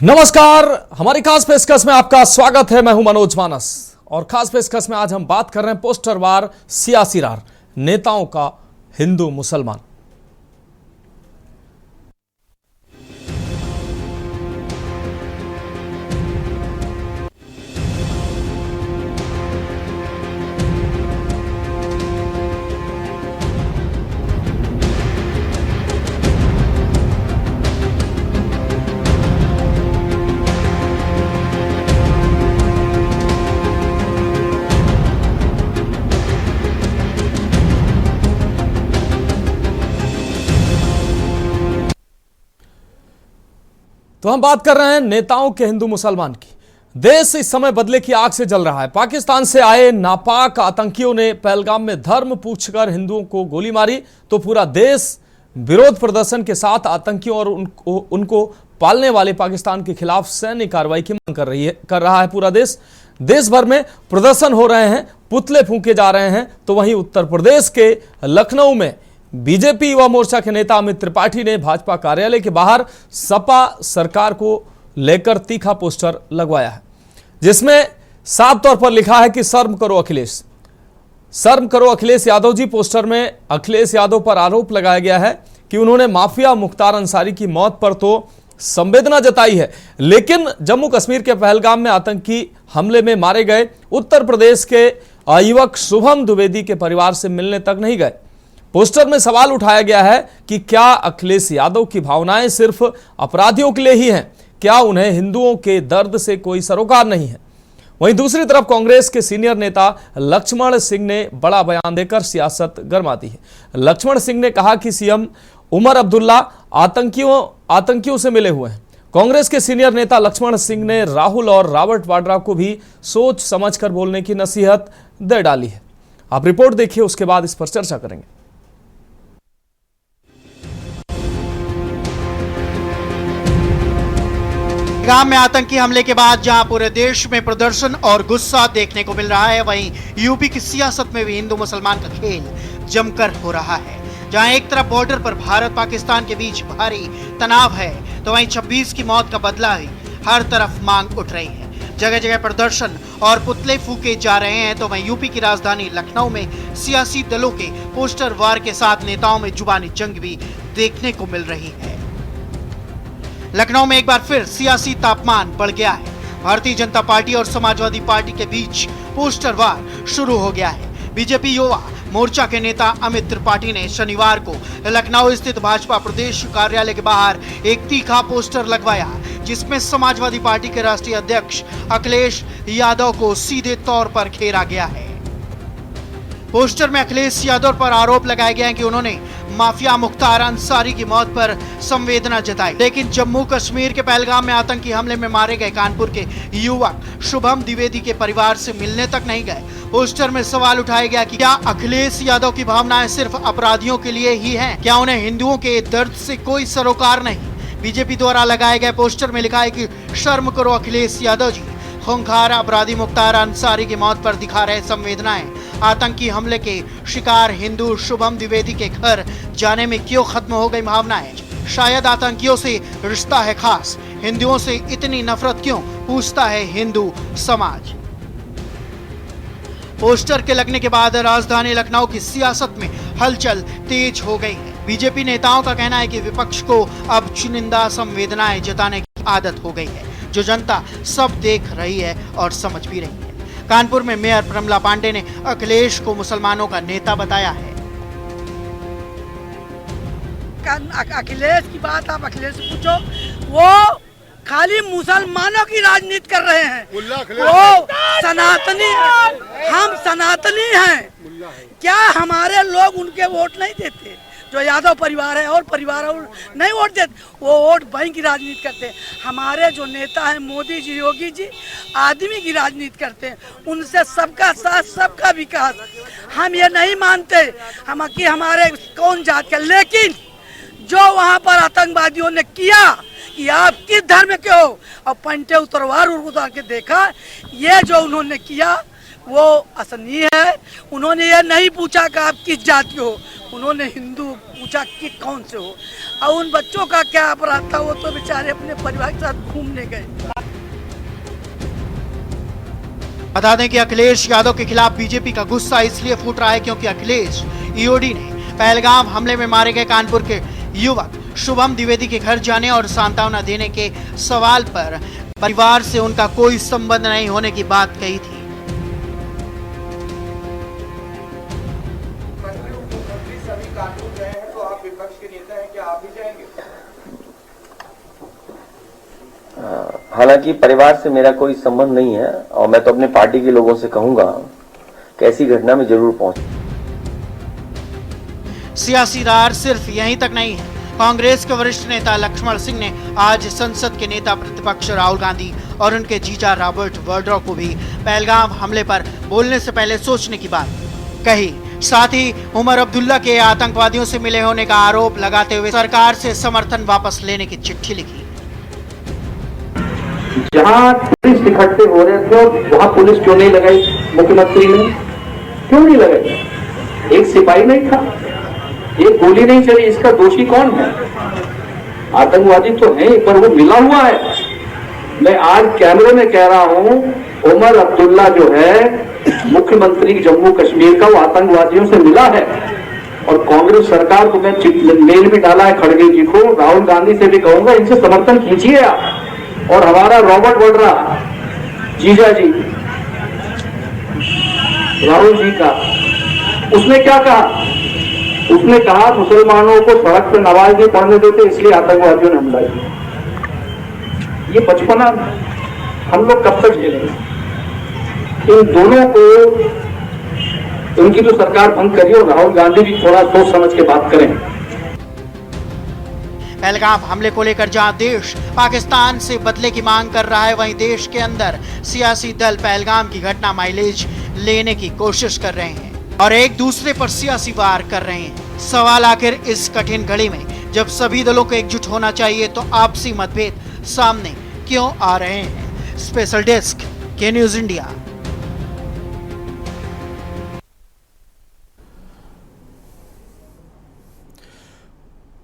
नमस्कार, हमारी खास पेशकश में आपका स्वागत है। मैं हूं मनोज मानस और खास पेशकश में आज हम बात कर रहे हैं पोस्टरवार सियासी रार, नेताओं का हिंदू मुसलमान। तो हम बात कर रहे हैं नेताओं के हिंदू मुसलमान की। देश इस समय बदले की आग से जल रहा है। पाकिस्तान से आए नापाक आतंकियों ने पहलगाम में धर्म पूछकर हिंदुओं को गोली मारी तो पूरा देश विरोध प्रदर्शन के साथ आतंकियों और उनको पालने वाले पाकिस्तान के खिलाफ सैन्य कार्रवाई की मांग कर रहा है। पूरा देश भर में प्रदर्शन हो रहे हैं, पुतले फूंके जा रहे हैं। तो वहीं उत्तर प्रदेश के लखनऊ में बीजेपी युवा मोर्चा के नेता अमित त्रिपाठी ने भाजपा कार्यालय के बाहर सपा सरकार को लेकर तीखा पोस्टर लगवाया है, जिसमें साफ तौर पर लिखा है कि शर्म करो अखिलेश, शर्म करो अखिलेश यादव जी। पोस्टर में अखिलेश यादव पर आरोप लगाया गया है कि उन्होंने माफिया मुख्तार अंसारी की मौत पर तो संवेदना जताई है, लेकिन जम्मू कश्मीर के पहलगाम में आतंकी हमले में मारे गए उत्तर प्रदेश के युवक शुभम द्विवेदी के परिवार से मिलने तक नहीं गए। पोस्टर में सवाल उठाया गया है कि क्या अखिलेश यादव की भावनाएं सिर्फ अपराधियों के लिए ही हैं? क्या उन्हें हिंदुओं के दर्द से कोई सरोकार नहीं है? वहीं दूसरी तरफ कांग्रेस के सीनियर नेता लक्ष्मण सिंह ने बड़ा बयान देकर सियासत गरमा दी है। लक्ष्मण सिंह ने कहा कि सीएम उमर अब्दुल्ला आतंकियों से मिले हुए हैं। कांग्रेस के सीनियर नेता लक्ष्मण सिंह ने राहुल और रॉबर्ट वाड्रा को भी सोच समझकर बोलने की नसीहत दे डाली है। आप रिपोर्ट देखिए, उसके बाद इस पर चर्चा करेंगे। पहलगाम में आतंकी हमले के बाद जहां पूरे देश में प्रदर्शन और गुस्सा देखने को मिल रहा है, वहीं यूपी की सियासत में भी हिंदू मुसलमान का खेल जमकर हो रहा है। जहां एक तरफ बॉर्डर पर भारत पाकिस्तान के बीच भारी तनाव है, तो वहीं 26 की मौत का बदला ही हर तरफ मांग उठ रही है। जगह जगह प्रदर्शन और पुतले फूके जा रहे हैं। तो वहीं यूपी की राजधानी लखनऊ में सियासी दलों के पोस्टर वार के साथ नेताओं में जुबानी जंग भी देखने को मिल रही है। लखनऊ में एक बार फिर सियासी तापमान बढ़ गया है। भारतीय जनता पार्टी और समाजवादी पार्टी के बीच पोस्टर वार शुरू हो गया है। बीजेपी युवा मोर्चा के नेता अमित त्रिपाठी ने शनिवार को लखनऊ स्थित भाजपा प्रदेश कार्यालय के बाहर एक तीखा पोस्टर लगवाया, जिसमें समाजवादी पार्टी के राष्ट्रीय अध्यक्ष अखिलेश यादव को सीधे तौर पर घेरा गया है। पोस्टर में अखिलेश यादव पर आरोप लगाया गया है कि उन्होंने माफिया मुख्तार अंसारी की मौत पर संवेदना जताई, लेकिन जम्मू कश्मीर के पहलगाम में आतंकी हमले में मारे गए कानपुर के युवक शुभम द्विवेदी के परिवार से मिलने तक नहीं गए। पोस्टर में सवाल उठाया गया कि क्या अखिलेश यादव की भावनाएं सिर्फ अपराधियों के लिए ही हैं? क्या उन्हें हिंदुओं के दर्द से कोई सरोकार नहीं? बीजेपी द्वारा लगाए गए पोस्टर में लिखा है कि शर्म करो अखिलेश यादव जी, खूंखार अपराधी मुख्तार अंसारी की मौत पर दिखा रहे संवेदनाएं। आतंकी हमले के शिकार हिंदू शुभम द्विवेदी के घर जाने में क्यों खत्म हो गई भावनाएं? शायद आतंकियों से रिश्ता है खास, हिंदुओं से इतनी नफरत क्यों, पूछता है हिंदू समाज। पोस्टर के लगने के बाद राजधानी लखनऊ की सियासत में हलचल तेज हो गई है। बीजेपी नेताओं का कहना है कि विपक्ष को अब चुनिंदा संवेदनाएं जताने की आदत हो गई है, जो जनता सब देख रही है और समझ भी रही है। कानपुर में मेयर प्रमला पांडे ने अखिलेश को मुसलमानों का नेता बताया है। अखिलेश की बात आप अखिलेश से पूछो, वो खाली मुसलमानों की राजनीति कर रहे हैं। वो सनातनी, हम सनातनी हैं। क्या हमारे लोग उनके वोट नहीं देते? जो यादव परिवार है और परिवार और नहीं वोट देते, वो वोट बैंक की राजनीति करते हैं। हमारे जो नेता हैं मोदी जी, योगी जी, आदमी की राजनीति करते हैं। उनसे सबका साथ, सबका विकास। हम ये नहीं मानते हम कि हमारे कौन जात का, लेकिन जो वहाँ पर आतंकवादियों ने किया कि आप किस धर्म के हो, और पंटे उतार के देखा, ये जो उन्होंने किया वो असनीय है। उन्होंने ये नहीं पूछा कि आप किस जाति हो, उन्होंने हिंदू पूछा कि कौन से हो, और उन बच्चों का क्या अपराध था, वो तो बेचारे अपने परिवार के साथ घूमने गए। बता दें कि अखिलेश यादव के खिलाफ बीजेपी का गुस्सा इसलिए फूट रहा है क्योंकि अखिलेश ईओडी ने पहलगाम हमले में मारे गए कानपुर के युवक शुभम द्विवेदी के घर जाने और सांत्वना देने के सवाल पर परिवार से उनका कोई संबंध नहीं होने की बात कही थी। सभी कानून गए हैं तो आप विपक्ष के नेता हैं, क्या आप भी जाएंगे? हालांकि परिवार से मेरा कोई संबंध नहीं है और मैं तो अपने पार्टी के लोगों से कहूंगा कि ऐसी घटना में जरूर पहुंचे। सियासी रार सिर्फ यहीं तक नहीं है। कांग्रेस के वरिष्ठ नेता लक्ष्मण सिंह ने आज संसद के नेता प्रतिपक्ष राहुल गांधी और उनके जीजा रॉबर्ट वाड्रा को भी पहलगाम हमले पर बोलने से पहले सोचने की बात कही। साथ ही उमर अब्दुल्ला के आतंकवादियों से मिले होने का आरोप लगाते हुए सरकार से समर्थन वापस लेने की चिट्ठी लिखी। जहां पुलिस इकट्ठे हो रहे थे और वहां पुलिस क्यों नहीं लगाई? मुख्यमंत्री ने क्यों नहीं लगाई? एक सिपाही नहीं था, एक गोली नहीं चली, इसका दोषी कौन है? आतंकवादी तो है पर वो मिला हुआ है। मैं आज कैमरे में कह रहा हूं, उमर अब्दुल्ला जो है मुख्यमंत्री जम्मू कश्मीर का, वो आतंकवादियों से मिला है। और कांग्रेस सरकार को मैं मेल भी डाला है खड़गे जी को, राहुल गांधी से भी कहूंगा इनसे समर्थन कीजिए आप। और हमारा रॉबर्ट वाड्रा जीजा जी राहुल जी का, उसने क्या कहा? उसने कहा मुसलमानों को सड़क पर नमाज नहीं पढ़ने देते इसलिए आतंकवादियों ने हमला किया। ये बचपना हम लोग कब तक झेलेंगे? इन दोनों को, उनकी तो सरकार भंग करिए और राहुल गांधी भी थोड़ा सोच समझ के बात करें। पहलगाम हमले को लेकर जहां देश पाकिस्तान से बदले की मांग कर रहा है, वहीं देश के अंदर सियासी दल पहलगाम की घटना माइलेज लेने की कोशिश कर रहे हैं और एक दूसरे पर सियासी वार कर रहे हैं। सवाल आखिर इस कठिन घड़ी में जब सभी दलों को एकजुट होना चाहिए तो आपसी मतभेद सामने क्यों आ रहे हैं? स्पेशल डेस्क के न्यूज इंडिया।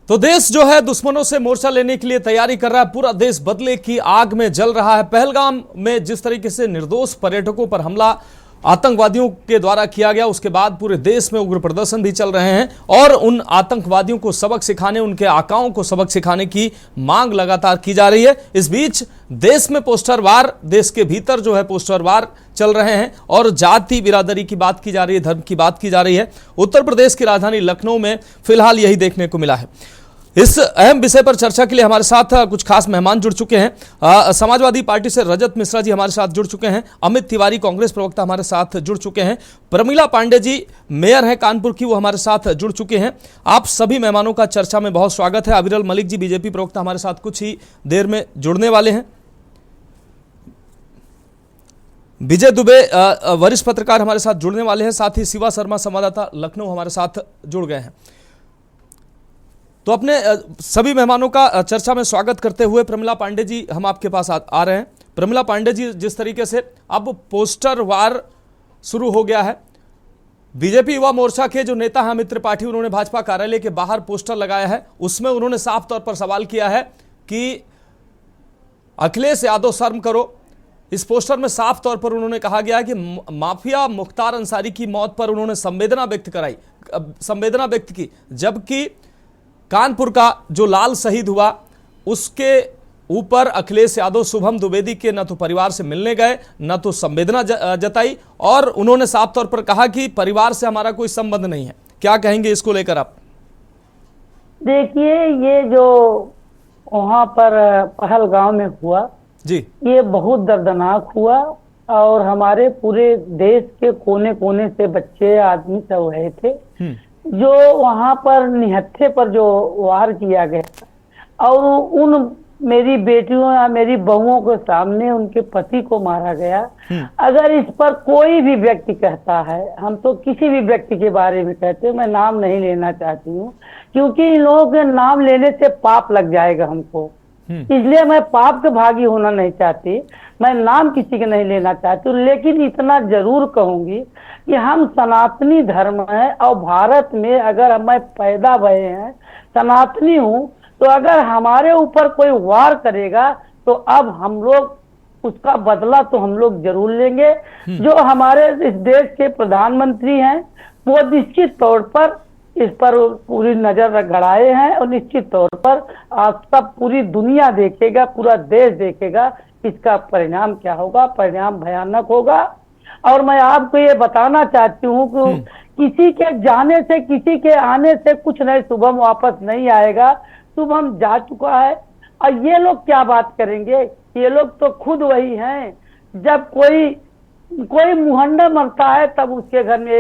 तो देश जो है दुश्मनों से मोर्चा लेने के लिए तैयारी कर रहा है। पूरा देश बदले की आग में जल रहा है। पहलगाम में जिस तरीके से निर्दोष पर्यटकों पर हमला आतंकवादियों के द्वारा किया गया, उसके बाद पूरे देश में उग्र प्रदर्शन भी चल रहे हैं और उन आतंकवादियों को सबक सिखाने, उनके आकाओं को सबक सिखाने की मांग लगातार की जा रही है। इस बीच देश में पोस्टर वार, देश के भीतर जो है पोस्टर वार चल रहे हैं और जाति बिरादरी की बात की जा रही है, धर्म की बात की जा रही है। उत्तर प्रदेश की राजधानी लखनऊ में फिलहाल यही देखने को मिला है। इस अहम विषय पर चर्चा के लिए हमारे साथ कुछ खास मेहमान जुड़ चुके हैं। समाजवादी पार्टी से रजत मिश्रा जी हमारे साथ जुड़ चुके हैं। अमित तिवारी कांग्रेस प्रवक्ता हमारे साथ जुड़ चुके हैं। प्रमिला पांडे जी मेयर हैं कानपुर की, वो हमारे साथ जुड़ चुके हैं। आप सभी मेहमानों का चर्चा में बहुत स्वागत है। अविरल मलिक जी बीजेपी प्रवक्ता हमारे साथ कुछ ही देर में जुड़ने वाले हैं। विजय दुबे वरिष्ठ पत्रकार हमारे साथ जुड़ने वाले हैं। साथ ही शिवा शर्मा संवाददाता लखनऊ हमारे साथ जुड़ गए हैं। तो अपने सभी मेहमानों का चर्चा में स्वागत करते हुए प्रमिला पांडे जी हम आपके पास आ रहे हैं। प्रमिला पांडे जी, जिस तरीके से अब पोस्टर वार शुरू हो गया है, बीजेपी युवा मोर्चा के जो नेता हैं अमित त्रिपाठी, उन्होंने भाजपा कार्यालय के बाहर पोस्टर लगाया है। उसमें उन्होंने साफ तौर पर सवाल किया है कि अखिलेश यादव शर्म करो। इस पोस्टर में साफ तौर पर उन्होंने कहा गया है कि माफिया मुख्तार अंसारी की मौत पर उन्होंने संवेदना व्यक्त की, जबकि कानपुर का जो लाल शहीद हुआ उसके ऊपर अखिलेश यादव शुभम द्विवेदी के न तो परिवार से मिलने गए, न तो संवेदना जताई और उन्होंने साफ तौर पर कहा कि परिवार से हमारा कोई संबंध नहीं है। क्या कहेंगे इसको लेकर आप? देखिए, ये जो वहाँ पर पहलगाम में हुआ जी, ये बहुत दर्दनाक हुआ और हमारे पूरे देश के कोने कोने से बच्चे आदमी सब रहे थे। जो वहां पर निहत्थे पर जो वार किया गया और उन मेरी बेटियों या मेरी बहुओं के सामने उनके पति को मारा गया। अगर इस पर कोई भी व्यक्ति कहता है, हम तो किसी भी व्यक्ति के बारे में कहते हैं, मैं नाम नहीं लेना चाहती हूँ क्योंकि इन लोगों के नाम लेने से पाप लग जाएगा हमको, इसलिए मैं पाप के भागी होना नहीं चाहती। मैं नाम किसी के नहीं लेना चाहती हूँ, लेकिन इतना जरूर कहूंगी कि हम सनातनी धर्म है और भारत में अगर मैं पैदा भये हैं, सनातनी हूँ, तो अगर हमारे ऊपर कोई वार करेगा तो अब हम लोग उसका बदला तो हम लोग जरूर लेंगे। जो हमारे इस देश के प्रधानमंत्री हैं वो निश्चित तौर पर इस पर पूरी नजर गड़ाए हैं और निश्चित तौर पर आप सब पूरी दुनिया देखेगा, पूरा देश देखेगा इसका परिणाम क्या होगा। परिणाम भयानक होगा। और मैं आपको ये बताना चाहती हूँ कि किसी के जाने से, किसी के आने से कुछ नहीं, शुभम वापस नहीं आएगा। शुभम जा चुका है। और ये लोग क्या बात करेंगे, ये लोग तो खुद वही हैं। जब कोई मुहंडा मरता है तब उसके घर में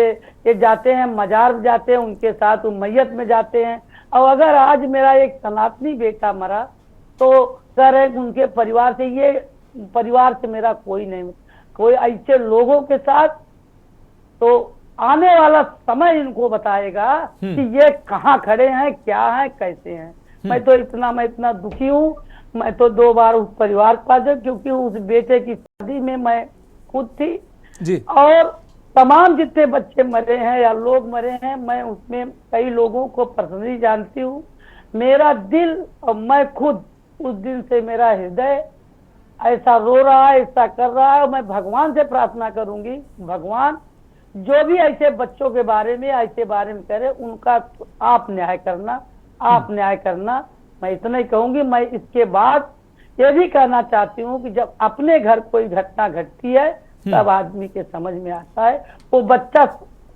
ये जाते हैं, मजार जाते हैं, उनके साथ वो मैयत में जाते हैं। और अगर आज मेरा एक सनातनी बेटा मरा तो कह रहे हैं उनके परिवार से, ये परिवार से मेरा कोई नहीं, कोई ऐसे लोगों के साथ तो आने वाला समय इनको बताएगा कि ये कहाँ खड़े हैं, क्या है, कैसे हैं। मैं इतना दुखी हूँ। मैं तो 2 बार उस परिवार के पास, क्योंकि उस बेटे की शादी में मैं खुद थी जी। और तमाम जितने बच्चे मरे हैं या लोग मरे हैं, मैं उसमें कई लोगों को पर्सनली जानती हूँ। मेरा दिल और मैं खुद उस दिन से मेरा हृदय ऐसा रो रहा है, ऐसा कर रहा है। और मैं भगवान से प्रार्थना करूंगी, भगवान जो भी ऐसे बच्चों के बारे में ऐसे बारे में करे उनका आप न्याय करना, आप न्याय करना। मैं इतना ही कहूंगी। मैं इसके बाद ये भी कहना चाहती हूँ कि जब अपने घर कोई घटना घटती है तब आदमी के समझ में आता है वो बच्चा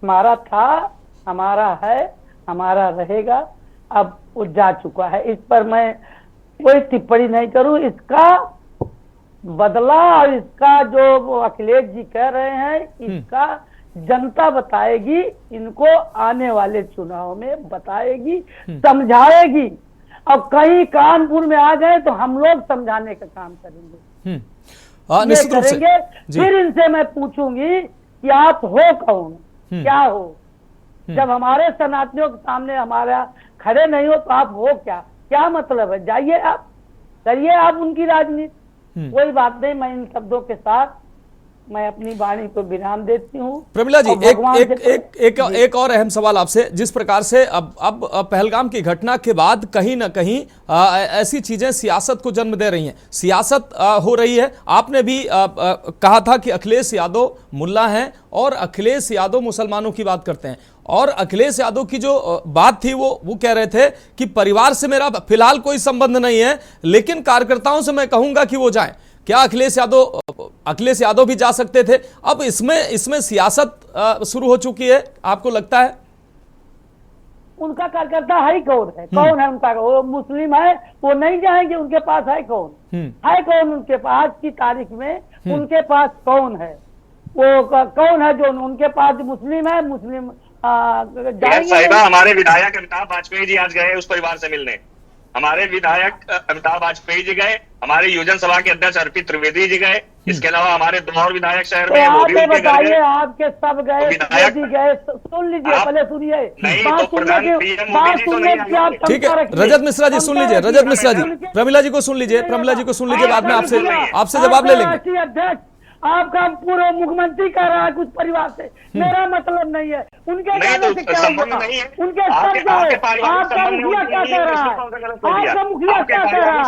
हमारा था, हमारा है, हमारा रहेगा। अब वो जा चुका है, इस पर मैं कोई टिप्पणी नहीं करूं। इसका बदला और इसका जो अखिलेश जी कह रहे हैं, इसका जनता बताएगी, इनको आने वाले चुनाव में बताएगी, समझाएगी। अब कहीं कानपुर में आ गए तो हम लोग समझाने का काम करेंगे, निश्चित रूप से फिर इनसे मैं पूछूंगी कि आप हो कौन, क्या हो। जब हमारे सनातनियों के सामने हमारा खड़े नहीं हो तो आप हो क्या मतलब है। जाइए आप, करिए आप उनकी राजनीति। कोई बात नहीं, मैं इन शब्दों के साथ मैं अपनी वाणी को विराम देती हूँ। प्रमिला जी, एक और अहम सवाल आपसे। जिस प्रकार से अब पहलगाम की घटना के बाद कहीं ना कहीं ऐसी चीजें सियासत को जन्म दे रही हैं, सियासत हो रही है। आपने भी कहा था कि अखिलेश यादव मुल्ला हैं और अखिलेश यादव मुसलमानों की बात करते हैं। और अखिलेश यादव की जो बात थी वो कह रहे थे कि परिवार से मेरा फिलहाल कोई संबंध नहीं है, लेकिन कार्यकर्ताओं से मैं कहूंगा कि वो जाएं। क्या अखिलेश यादव भी जा सकते थे? अब इसमें सियासत शुरू हो चुकी है, आपको लगता है? उनका कार्यकर्ता है कौन है? कौन है उनका? वो मुस्लिम है, वो नहीं जाएंगे। उनके पास है कौन? है कौन उनके पास? आज की तारीख में उनके पास कौन है? वो कौन है जो उनके पास मुस्लिम है? मुस्लिम साहिबा, हमारे विधायक अमिताभ वाजपेयी जी आज गए उस परिवार से मिलने। हमारे विधायक अमिताभ वाजपेयी जी गए, हमारे योजन सभा के अध्यक्ष अर्पित त्रिवेदी जी गए। इसके अलावा हमारे 2 और विधायक शहर में, वो भी उनके घर गए। आपके सब गए, विधायक गए, सुन लीजिए, पहले सुनिए। नहीं तो प्रधान पीएम मोदी जी तो नहीं आएंगे। ठीक है, रजत मिश्रा जी सुन लीजिए, रजत मिश्रा जी, प्रमिला जी को सुन लीजिए, प्रमिला जी को सुन लीजिए, बाद में आपसे जवाब ले लेंगे। अध्यक्ष आपका पूरा मुख्यमंत्री कह रहा है कुछ परिवार से, मेरा मतलब नहीं है। उनके नहीं तो संबंध नहीं है, उनके आपका मुखिया क्या कह रहा है? आपका मुखिया क्या कह रहा है?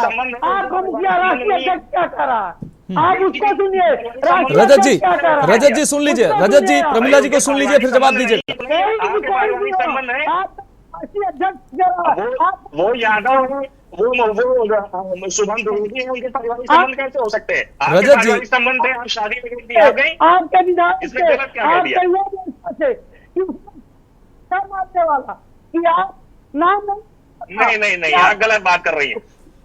आपका मुखिया राष्ट्रीय अध्यक्ष क्या कह रहा है? आप उसको सुनिए। रजत जी सुन लीजिए, रजत जी प्रमिला जी को सुन लीजिए, फिर जवाब दीजिए। वो यादव, वो शुभम द्विवेदी है, उनके पारिवारिक संबंध कैसे हो सकते हैं? आपके पारिवारिक संबंध है, आप शादी में आ गए, आपके विधायक इसमें गलत क्या कह दिया? वाला कि आप नाम नहीं, आप गलत बात कर रही है।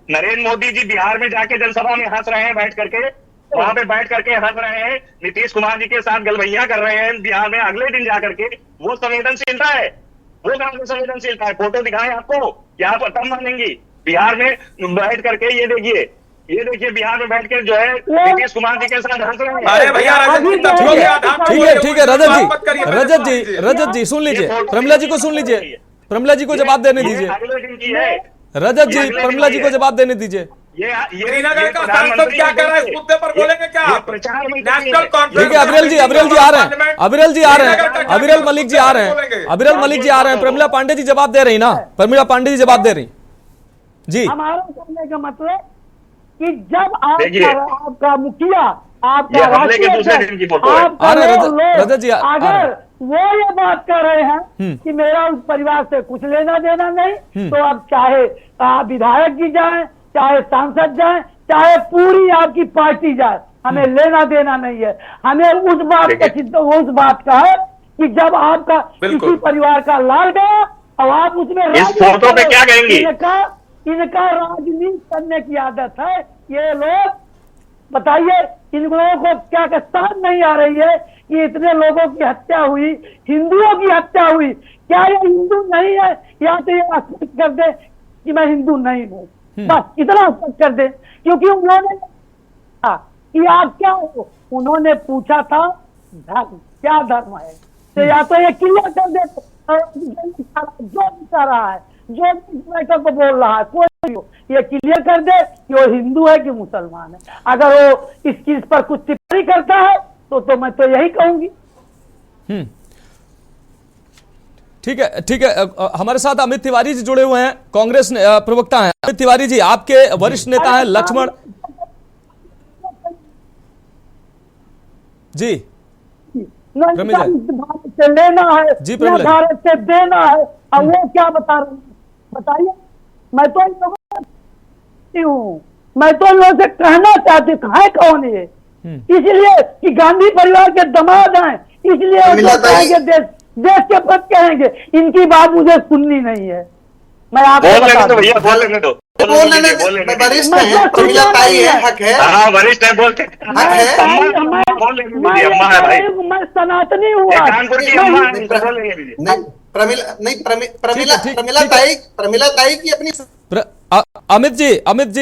नरेंद्र मोदी जी बिहार में जाके जनसभा में हंस रहे हैं, बैठ करके वहां पे बैठ करके हंस रहे हैं, नीतीश कुमार जी के साथ गलभैया कर रहे हैं बिहार में। अगले दिन जाकर के वो संवेदनशीलता है, वो कहां से संवेदनशीलता है? फोटो दिखाएं आपको, क्या आप तब मानेंगी? बिहार में बैठ करके ये देखिए बिहार में बैठ कर जो है नीतीश कुमार जी के साथ हंस रहे हैं। अरे भैया ठीक है, रजत जी सुन लीजिए, प्रमिला जी को सुन लीजिए, प्रमिला जी को जवाब देने दीजिए। रजत जी प्रमिला जी को जवाब देने दीजिए। श्रीनगर का सांसद क्या कह रहा है इस मुद्दे पर बोलेंगे क्या आप? National conference. ठीक है, अविरल जी आ रहे हैं, अविरल जी आ रहे हैं, अविरल मलिक जी आ रहे हैं, अविरल मलिक जी आ रहे हैं। प्रमिला पांडे जी जवाब दे रही ना, प्रमिला पांडे जी जवाब दे रही जी। हमारा कहने का मतलब कि जब आपका मुखिया, आपका हमले के दूसरे दिन की फोटो है। रजत जी अगर वो ये बात कर रहे हैं कि मेरा उस परिवार से कुछ लेना देना नहीं, तो अब चाहे विधायक जी जाए, चाहे सांसद जाए, चाहे पूरी आपकी पार्टी जाए, हमें लेना देना नहीं है। हमें उस बात का है कि जब आपका किसी परिवार का लाल गया और आप उसमें इस फोटो पे क्या कहेंगी? इनका राजनीति करने की आदत है। ये लोग बताइए, इन लोगों को क्या समझ नहीं आ रही है कि इतने लोगों की हत्या हुई, हिंदुओं की हत्या हुई, क्या ये हिंदू नहीं है? या तो ये स्पष्ट कर दे कि मैं हिंदू नहीं हूँ, बस इतना स्पष्ट कर दे। क्योंकि उन्होंने कहा कि आप क्या हो, उन्होंने पूछा था धर्म, क्या धर्म है, तो या तो ये क्लियर कर दे। जो बता रहा है, जो मैटर पर बोल रहा है, कोई ये क्लियर कर दे कि वो हिंदू है कि मुसलमान है। अगर वो इस चीज पर कुछ टिप्पणी करता है तो मैं तो यही कहूंगी। ठीक है, ठीक है। हमारे साथ अमित तिवारी जी जुड़े हुए हैं, कांग्रेस प्रवक्ता हैं। अमित तिवारी जी, आपके वरिष्ठ नेता हैं लक्ष्मण जी। भारत से लेना है जी, भारत से देना है, अब वो क्या बता रहे हैं बताइए। मैं तो इन लोगों हूँ, मैं तो इन लोगों से कहना चाहती हूँ, है कौन ये? इसलिए कि गांधी परिवार के दामाद हैं, इसलिए कहेंगे देश के पद कहेंगे। इनकी बात मुझे सुननी नहीं है। मैं आपको भैया बोल लेने दो, वरिष्ठ है, प्रमिला ताई है, हक है। हाँ, वरिष्ठ है, बोलते मैं सनातनी हुआ। प्रमिला ताई की अपनी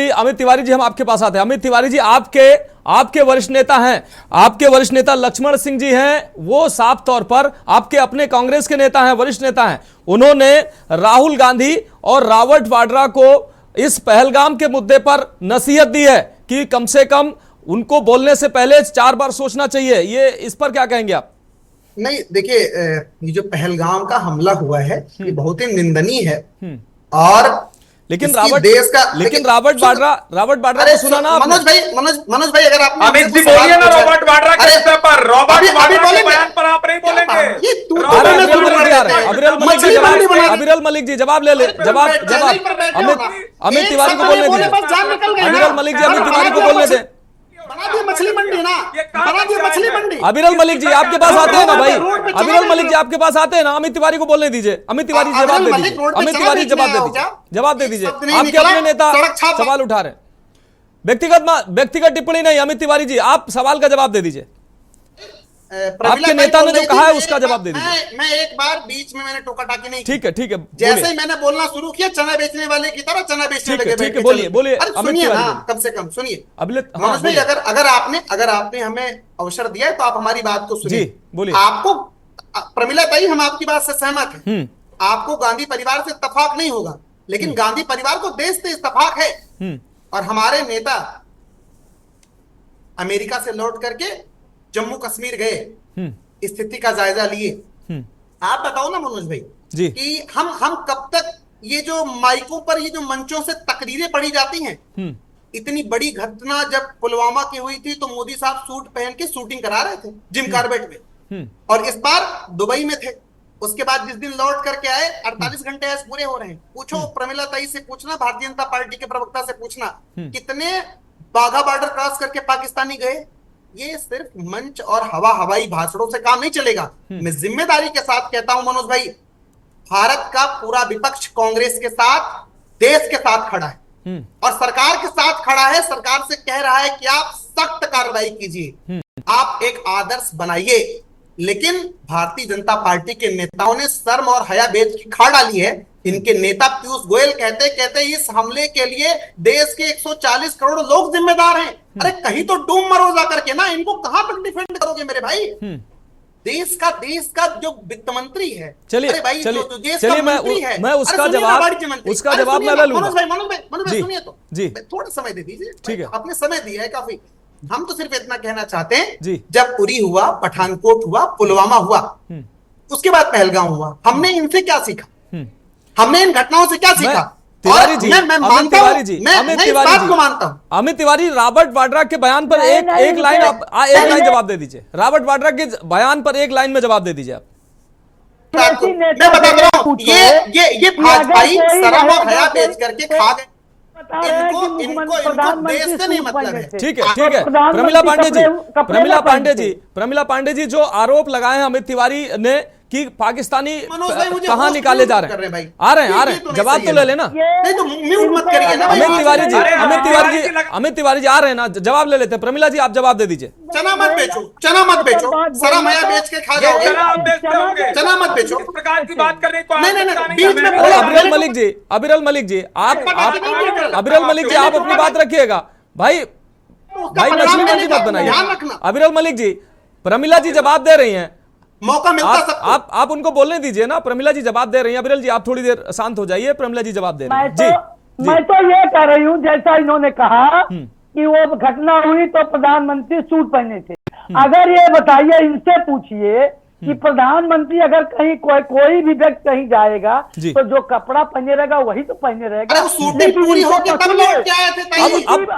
अमित तिवारी जी, हम आपके पास आते हैं। अमित तिवारी जी, आपके वरिष्ठ नेता हैं, आपके वरिष्ठ नेता लक्ष्मण सिंह जी हैं, वो साफ तौर पर आपके अपने कांग्रेस के नेता हैं, वरिष्ठ नेता हैं। उन्होंने राहुल गांधी और रॉबर्ट वाड्रा को इस पहलगाम के मुद्दे पर नसीहत दी है कि कम से कम उनको बोलने से पहले 4 बार सोचना चाहिए। ये इस पर क्या कहेंगे आप? नहीं, देखिए, ये जो पहलगाम का हमला हुआ है ये बहुत ही निंदनीय है। और लेकिन रॉबर्ट बाड्रा को सुना ना मनोज भाई अगर आप अमित जी बोलिए ना रॉबर्ट बाड्रा के विषय पर। रॉबर्ट बाड्रा के बयान पर आप नहीं बोलेंगे? अविरल मलिक जी जवाब ले ले, जवाब अमित तिवारी को बोलने दीजिए। अविरल मलिक जी अमित तिवारी को बोलने दें। बना दिए मछली मंडी ना, बना दिए मछली मंडी। अविरल मलिक जी आपके पास आते हैं ना भाई, अविरल मलिक जी आपके पास आते हैं ना, अमित तिवारी को बोलने दीजिए। अमित तिवारी जवाब दे दीजिए, अमित तिवारी जवाब दे दीजिए। आपके अपने नेता सवाल उठा रहे हैं, व्यक्तिगत टिप्पणी नहीं। अमित तिवारी जी, आप सवाल का जवाब दे दीजिए। आपके नेता ने जो कहा है उसका जवाब दे दीजिए। मैं एक बार बीच में मैंने टोका टाकी नहीं, ठीक है, ठीक है। जैसे ही मैंने बोलना शुरू किया, चना बेचने वाले की तरह चना बेचने लगे। ठीक है, बोलिए। सुनिए ना, कम से कम सुनिए मनोज भाई। अगर आपने हमें अवसर दिया है तो आप हमारी बात को सुनिए। बोलिए। आपको प्रमिला ताई, हम आपकी बात से सहमत हैं। आपको गांधी परिवार से इत्तेफाक नहीं होगा, लेकिन गांधी परिवार को देश से इत्तेफाक है। और हमारे नेता अमेरिका से लौट करके जम्मू कश्मीर गए, स्थिति का जायजा लिए। आप बताओ ना मनोज भाई जी, कि हम कब तक ये जो माइकों पर, ये जो मंचों से तकरीरें पढ़ी जाती हैं। इतनी बड़ी घटना जब पुलवामा की हुई थी तो मोदी साहब सूट पहन के शूटिंग करा रहे थे जिम कार्बेट में, और इस बार दुबई में थे। उसके बाद जिस दिन लौट करके आए 48 घंटे ऐसे पूरे हो रहे हैं। पूछो प्रमिला ताई से पूछना, भारतीय जनता पार्टी के प्रवक्ता से पूछना, कितने बाघा बॉर्डर क्रॉस करके पाकिस्तानी गए। ये सिर्फ मंच और हवाई भाषणों से काम नहीं चलेगा। मैं जिम्मेदारी के साथ कहता हूं मनोज भाई, भारत का पूरा विपक्ष कांग्रेस के साथ, देश के साथ खड़ा है और सरकार के साथ खड़ा है। सरकार से कह रहा है कि आप सख्त कार्रवाई कीजिए, आप एक आदर्श बनाइए। लेकिन भारतीय जनता पार्टी के नेताओं ने शर्म और हया बेच की खा डाली है। इनके नेता पीयूष गोयल कहते इस हमले के लिए देश के 140 करोड़ लोग जिम्मेदार हैं। अरे कहीं तो डूब मरो जा करके ना, इनको कहां तक डिफेंड करोगे मेरे भाई? देश का जो वित्त मंत्री है, चलिए अरे भाई चलिए जो देश चलिए का मंत्री है, मैं उसका अरे सुनिए ना जवाब वाणिज्य मंत्री, उसका अरे जवाब सुनिए मैं ना, लूंगा। मनोज भाई जी सुनिए तो जी थोड़ा समय दे दीजिए। ठीक है। आपने समय दिया है काफी। हम तो सिर्फ इतना कहना चाहते हैं, जी। जब उरी हुआ, पठानकोट हुआ, पुलवामा हुआ, उसके बाद पहलगाम हुआ, हमने इनसे क्या सीखा? हमने इन घटनाओं से क्या सीखा? तिवारी जी, मैं अमित तिवारी जी, मैं इस बात को मानता हूं। अमित तिवारी, रॉबर्ट वाड्रा के बयान पर एक लाइन जवाब दे दीजिए। रॉबर्ट वाड्रा के बयान पर एक लाइन में जवाब दे दीजिए आप। मैं बता रहा हूं, ये भाजपाई शर्म और हया बेच करके खा गए। इनको देश से नहीं मतलब है। ठीक है ठीक है। प्रमिला पांडे जी जो आरोप लगाए हैं अमित तिवारी ने कि पाकिस्तानी कहां निकाले जा रहे हैं, आ रहे हैं जवाब तो ले लेना। नहीं तो म्यूट मत करिए ना। अमित तिवारी जी आ रहे हैं ना, जवाब ले लेते हैं। प्रमिला जी आप जवाब दे दीजिए। चना मत बेचो, शर्म हया बेच के खा जाओगे। चना मत बेचो। इस प्रकार की बात करने को बीच में अबिरल मलिक जी आप अबिरल मलिक जी आप अपनी बात रखिएगा भाई मछली मंडी मत बनाइए। अबिरल मलिक जी, प्रमिला जी जवाब दे रही हैं, मौका मिलता सबको। आप उनको बोलने दीजिए ना। प्रमिला जी जवाब दे रही हैं, अबिरल जी आप थोड़ी देर शांत हो जाइए। प्रमिला जी जवाब दे रही हैं। मैं तो ये कह रही हूँ, जैसा इन्होंने कहा कि वो घटना हुई तो प्रधानमंत्री सूट पहने थे। अगर ये बताइए, इनसे पूछिए कि प्रधानमंत्री अगर कहीं कोई भी व्यक्ति कहीं जाएगा तो जो कपड़ा पहने रहेगा वही तो पहने रहेगा। पूरी होगी तब लौट के आए थे।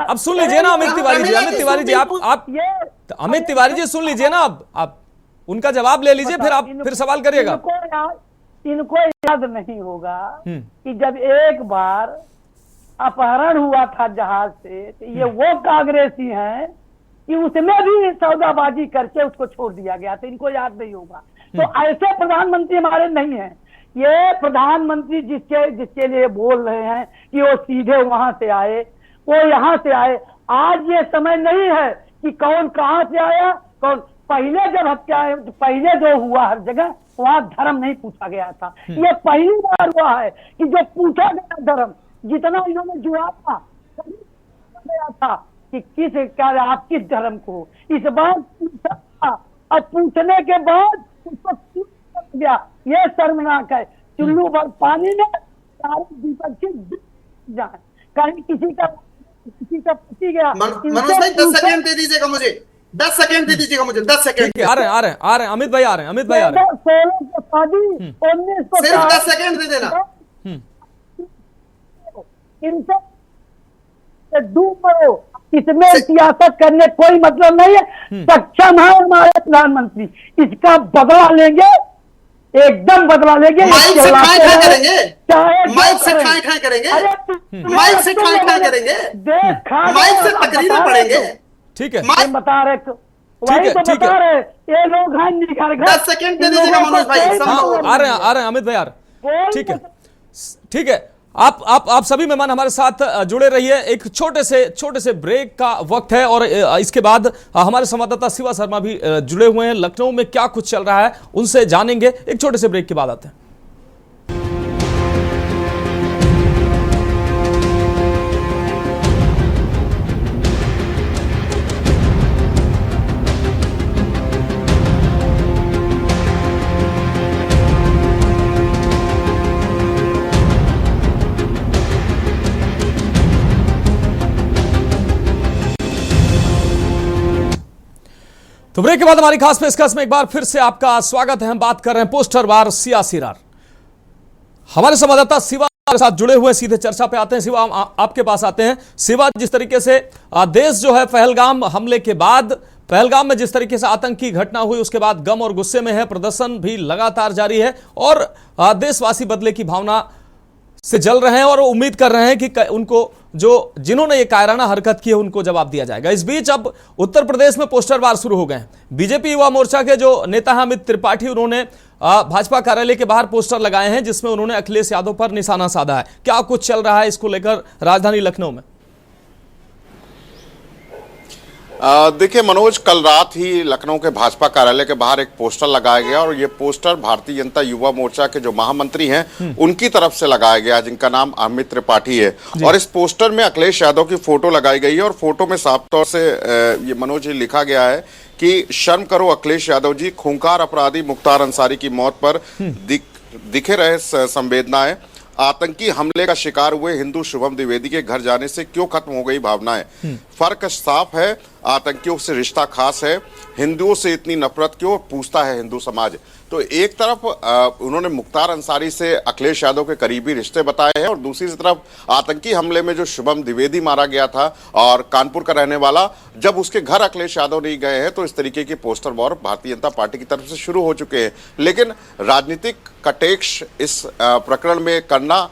अब सुन लीजिए ना अमित तिवारी जी आप अमित तिवारी जी सुन लीजिए ना, आप उनका जवाब ले लीजिए, फिर सवाल करिएगा। इनको याद नहीं होगा कि जब एक बार अपहरण हुआ था जहाज से, तो ये वो कांग्रेसी हैं कि उसमें भी सौदाबाजी करके उसको छोड़ दिया गया था। इनको याद नहीं होगा। तो ऐसे प्रधानमंत्री हमारे नहीं है। ये प्रधानमंत्री जिसके लिए बोल रहे हैं कि वो सीधे वहां से आए, वो यहाँ से आए। आज ये समय नहीं है कि कौन कहां से आया, कौन। पहले जब हत्या, पहले जो हुआ हर जगह, वहां धर्म नहीं पूछा गया था। ये पहली बार हुआ है कि जो पूछा गया धर्म, जितना इन्होंने जुड़ा था गया था कि क्या आप किस धर्म को, इस बार पूछा था और पूछने के बाद उसको छूट गया। ये शर्मनाक है। चुल्लू भर पानी में सारे दीपक जाए, कहीं किसी का पति गया। मनोज भाई 10 सेकंड दे दीजिएगा मुझे, 10 सेकंड दे दीजिएगा मुझे, 10 सेकंड। आ रहे हैं अमित भाई आ रहे हैं। 16 की शादी, 19 को सिर्फ 10 सेकंड दे देना। इनसे डूबो, इसमें सियासत करने कोई मतलब नहीं है। सक्षम है हमारे प्रधानमंत्री, इसका बदला लेंगे, एकदम बदला लेंगे। माइक से खाए करेंगे, माइक से खाए करेंगे, माइक से खाए करेंगे, माइक से तकरीरें पढ़ेंगे। ठीक है, बता रहे वही तो बता रहे। ये लोग 10 सेकंड दे दीजिएगा मनोज भाई। आ रहे हैं अमित भाई आ रहे। ठीक है। आप सभी मेहमान हमारे साथ जुड़े रहिए। एक छोटे से ब्रेक का वक्त है और इसके बाद हमारे संवाददाता शिवा शर्मा भी जुड़े हुए हैं। लखनऊ में क्या कुछ चल रहा है उनसे जानेंगे। एक छोटे से ब्रेक के बाद आते हैं। तो ब्रेक के बाद हमारी खास पेशकश में एक बार फिर से आपका स्वागत है। हम बात कर रहे हैं पोस्टरवार सियासी रार। हमारे संवाददाता शिवा हमारे साथ जुड़े हुए, सीधे चर्चा पे आते हैं। शिवा आपके पास आते हैं। शिवा, जिस तरीके से देश जो है पहलगाम हमले के बाद, पहलगाम में जिस तरीके से आतंकी घटना हुई उसके बाद गम और गुस्से में है, प्रदर्शन भी लगातार जारी है और देशवासी बदले की भावना से जल रहे हैं और उम्मीद कर रहे हैं कि उनको जिन्होंने ये कायराना हरकत की है उनको जवाब दिया जाएगा। इस बीच अब उत्तर प्रदेश में पोस्टर वार शुरू हो गए हैं। बीजेपी युवा मोर्चा के जो नेता हैं अमित त्रिपाठी, उन्होंने भाजपा कार्यालय के बाहर पोस्टर लगाए हैं जिसमें उन्होंने अखिलेश यादव पर निशाना साधा है। क्या कुछ चल रहा है इसको लेकर राजधानी लखनऊ में? देखिए मनोज, कल रात ही लखनऊ के भाजपा कार्यालय के बाहर एक पोस्टर लगाया गया और ये पोस्टर भारतीय जनता युवा मोर्चा के जो महामंत्री हैं उनकी तरफ से लगाया गया, जिनका नाम अमित त्रिपाठी है। और इस पोस्टर में अखिलेश यादव की फोटो लगाई गई है और फोटो में साफ तौर से ये मनोज जी लिखा गया है कि शर्म करो अखिलेश यादव जी, खूंखार अपराधी मुख्तार अंसारी की मौत पर दिखे रहे संवेदनाएं, आतंकी हमले का शिकार हुए हिंदू शुभम द्विवेदी के घर जाने से क्यों खत्म हो गई भावनाएं। फर्क साफ है, आतंकियों से रिश्ता खास है, हिंदुओं से इतनी नफरत क्यों पूछता है हिंदू समाज। तो एक तरफ उन्होंने मुख्तार अंसारी से अखिलेश यादव के करीबी रिश्ते बताए हैं और दूसरी तरफ आतंकी हमले में जो शुभम द्विवेदी मारा गया था और कानपुर का रहने वाला, जब उसके घर अखिलेश यादव नहीं गए हैं तो इस तरीके की poster war Bharatiya Janata party की तरफ से शुरू हो चुके हैं। लेकिन राजनीतिक कटेक्ष इस प्रकरण में करना,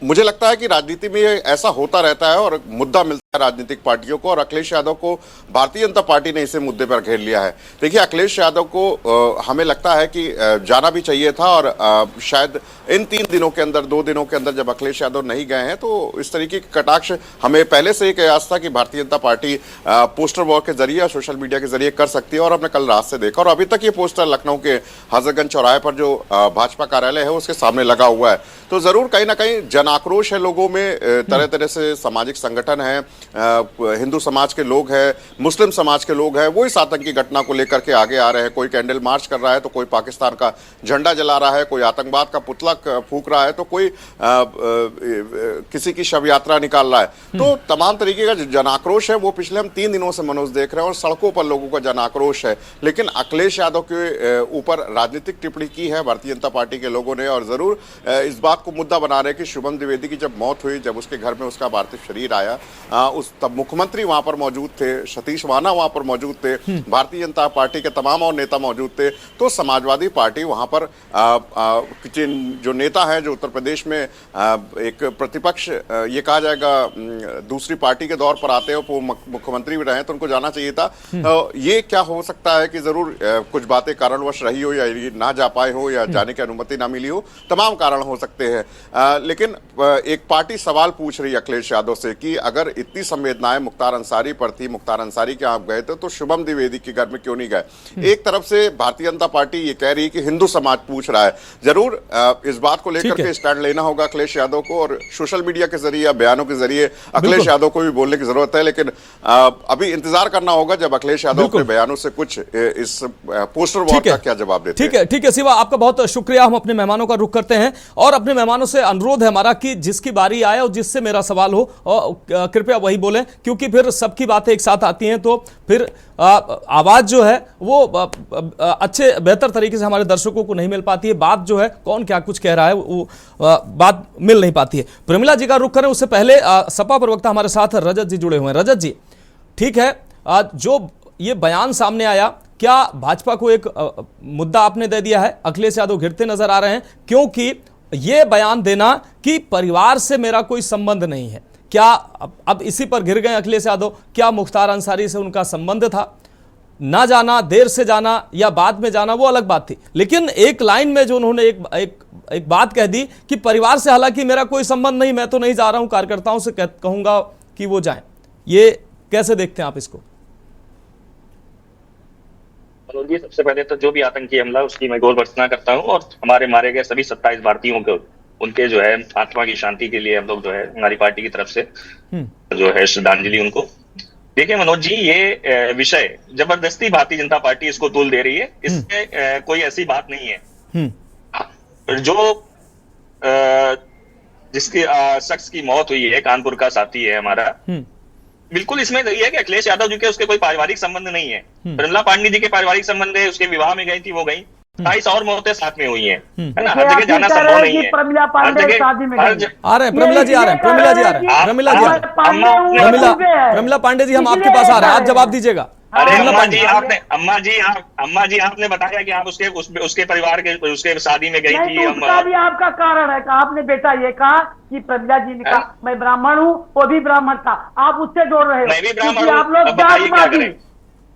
मुझे लगता है कि राजनीति में ऐसा होता रहता है और मुद्दा मिलता है राजनीतिक पार्टियों को, और अखिलेश यादव को भारतीय जनता पार्टी ने इसे मुद्दे पर घेर लिया है। देखिए, अखिलेश यादव को हमें लगता है कि जाना भी चाहिए था और शायद इन 3 दिनों के अंदर, 2 दिनों के अंदर जब अखिलेश यादव नहीं गए हैं तो इस तरीके के कटाक्ष हमें पहले से ही कयास था कि Bharatiya Janata party poster war के जरिए, सोशल मीडिया के जरिए कर सकती है और हमने कल रात से देखा। और अभी तक ये पोस्टर लखनऊ के हजरतगंज चौराहे पर जो भाजपा कार्यालय है उसके सामने लगा हुआ है। तो जरूर कहीं ना कहीं जन आक्रोश है लोगों में, तरह तरह से सामाजिक संगठन है, हिंदू समाज के लोग हैं, मुस्लिम समाज के लोग हैं, वो इस आतंकी घटना को लेकर के आगे आ रहे हैं। कोई कैंडल मार्च कर रहा है तो कोई पाकिस्तान का झंडा जला रहा है, कोई आतंकवाद का पुतला फूंक रहा है तो कोई किसी की शव यात्रा निकाल रहा है। तो तमाम तरीके का जन आक्रोश है वो पिछले हम 3 दिनों से मनोज देख रहे हैं और सड़कों पर लोगों का जन आक्रोश है। लेकिन अखिलेश यादव के ऊपर राजनीतिक टिप्पणी की है भारतीय जनता पार्टी के लोगों ने और जरूर इस बात को मुद्दा बना रहे हैं कि शुभम द्विवेदी की जब मौत हुई, जब उसके घर में उसका पार्थिव शरीर आया, तब मुख्यमंत्री वहां पर मौजूद थे, सतीश वाना वहां पर मौजूद थे, भारतीय जनता पार्टी के तमाम और नेता मौजूद थे। तो समाजवादी पार्टी वहां पर जो नेता हैं, जो उत्तर प्रदेश में एक प्रतिपक्ष ये कहा जाएगा दूसरी पार्टी के दौर पर आते हैं, वो मुख्यमंत्री भी रहे तो उनको जाना चाहिए था। ये क्या हो सकता है कि जरूर कुछ बातें कारणवश रही हो या ना जा पाए हो या जाने की अनुमति ना मिली हो, तमाम कारण हो सकते हैं। लेकिन एक पार्टी सवाल पूछ रही है अखिलेश यादव से कि अगर इतनी संवेदनाएं मुख्तार अंसारी पर थी, मुख्तार अंसारी के आप गए थे तो शुभम द्विवेदी के घर में क्यों नहीं गए। एक तरफ से भारतीय जनता पार्टी ये कह रही है कि हिंदू समाज पूछ रहा है। जरूर इस बात को लेकर के स्टैंड लेना होगा अखिलेश यादव को और सोशल मीडिया के जरिए या बयानों के जरिए अखिलेश यादव को भी बोलने की जरूरत है। लेकिन अभी इंतजार करना होगा जब अखिलेश यादव अपने बयानों से कुछ इस पोस्टर वॉर का क्या जवाब देते हैं। ठीक है शिवा, आपका बहुत शुक्रिया। हम अपने मेहमानों का रुख करते हैं और अपने मेहमानों से अनुरोध है हमारा कि जिसकी बारी आए और जिससे मेरा सवाल हो और कृपया वही बोलें, क्योंकि फिर सबकी बातें एक साथ आती हैं तो फिर आवाज जो है वो अच्छे बेहतर तरीके से हमारे दर्शकों को नहीं मिल पाती है। बात जो है कौन क्या कुछ कह रहा है वो बात मिल नहीं पाती है। प्रमिला जी का रुख करें उससे पहले सपा प्रवक्ता हमारे साथ रजत जी जुड़े हुए हैं। रजत जी, ठीक है, जो ये बयान सामने आया, क्या भाजपा को एक मुद्दा आपने दे दिया है? अखिलेश यादव घिरते नजर आ रहे हैं क्योंकि ये बयान देना कि परिवार से मेरा कोई संबंध नहीं है, क्या अब इसी पर घिर गए अखिलेश यादव? क्या मुख्तार अंसारी से उनका संबंध था? ना जाना, देर से जाना या बाद में जाना वो अलग बात थी, लेकिन एक लाइन में जो उन्होंने एक बात कह दी कि परिवार से हालांकि मेरा कोई संबंध नहीं, मैं तो नहीं जा रहा हूं, कार्यकर्ताओं से कहूंगा कि वो जाएं। ये कैसे देखते हैं आप इसको? जी, सबसे पहले तो जो भी आतंकी हमला उसकी मैं गौर भर्त्सना करता हूँ और हमारे मारे गए सभी 27 भारतीयों को उनके जो है आत्मा की शांति के लिए हम लोग जो है हमारी पार्टी की तरफ से जो है श्रद्धांजलि उनको। देखिए मनोज जी, ये विषय जबरदस्ती भारतीय जनता पार्टी इसको तूल दे रही है, इसमें कोई ऐसी बात नहीं है। जो जिसके शख्स की मौत हुई है, कानपुर का साथी है हमारा, बिल्कुल इसमें यही है कि अखिलेश यादव जी के उसके कोई पारिवारिक संबंध नहीं है। प्रमिला पांडे जी के पारिवारिक संबंध है, उसके विवाह में गई थी, वो गई। 28 और मौतें साथ में हुई हैं, है ना, हर जगह जाना संभव नहीं है। प्रमिला पांडे शादी में आ रहे हैं, प्रमिला जी आ रहे हैं, प्रमिला जी आ रहे हैं, प्रमिला पांडे जी हम आपके पास आ रहे हैं, आप जवाब दीजिएगा। अरे अम्मा जी आपने बताया कि आप उसके परिवार के उसके शादी में गई थी। उसका भी आपका कारण है, आपने बेटा ये कहा कि प्रमिला जी ने कहा मैं ब्राह्मण हूँ, वो भी ब्राह्मण था, आप उससे जोड़ रहे हो। मैं भी ब्राह्मण हूँ, आप लोग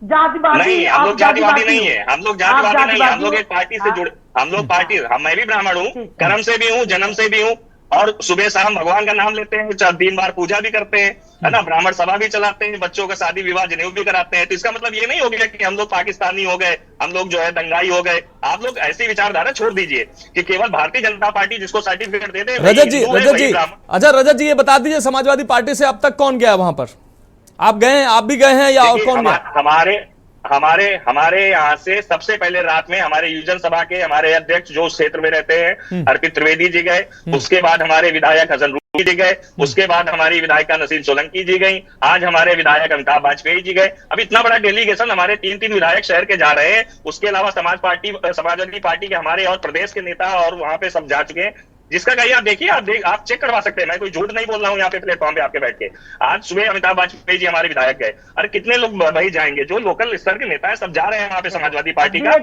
जातिवादी नहीं, हम लोग जातिवादी नहीं है, हम लोग जातिवादी नहीं है, हम लोग एक पार्टी से जुड़े, हम लोग पार्टी, मैं भी ब्राह्मण हूँ, कर्म से भी हूँ, जन्म से भी हूँ और सुबह शाम भगवान का नाम लेते हैं, 3 बार पूजा भी करते हैं, है ना, ब्राह्मण सभा भी चलाते हैं, बच्चों का शादी विवाह जनेऊ भी कराते हैं। तो इसका मतलब ये नहीं हो गया कि हम लोग पाकिस्तानी हो गए, हम लोग जो है दंगाई हो गए। आप लोग ऐसी विचारधारा छोड़ दीजिए कि केवल भारतीय जनता पार्टी जिसको सर्टिफिकेट दे दे। रजत जी अच्छा रजत जी ये बता दीजिए, समाजवादी पार्टी से अब तक कौन गया वहां पर? आप गए हैं, आप भी गए हैं या और कौन गया? हमारे यहाँ से सबसे पहले रात में हमारे युवजन सभा के हमारे अध्यक्ष जो उस क्षेत्र में रहते हैं अर्पित त्रिवेदी जी गए, उसके बाद हमारे विधायक हसन रूही जी गए, उसके बाद हमारी विधायिका नसीम सोलंकी जी गई, आज हमारे विधायक अमिताभ वाजपेयी जी गए। अब इतना बड़ा डेलीगेशन हमारे 3 विधायक शहर के जा रहे हैं। उसके अलावा समाजवादी पार्टी के हमारे और प्रदेश के नेता और वहां पे सब जा चुके हैं, जिसका कहीं आप देखिए, आप चेक करवा सकते हैं। मैं कोई झूठ नहीं बोल रहा हूं यहाँ पे प्लेटफॉर्म पे आपके बैठ के। आज सुबह अमिताभ वाजपेयी जी हमारे विधायक गए। अरे कितने लोग वही जाएंगे? जो लोकल स्तर के नेता है सब जा रहे हैं वहां पे समाजवादी पार्टी का। और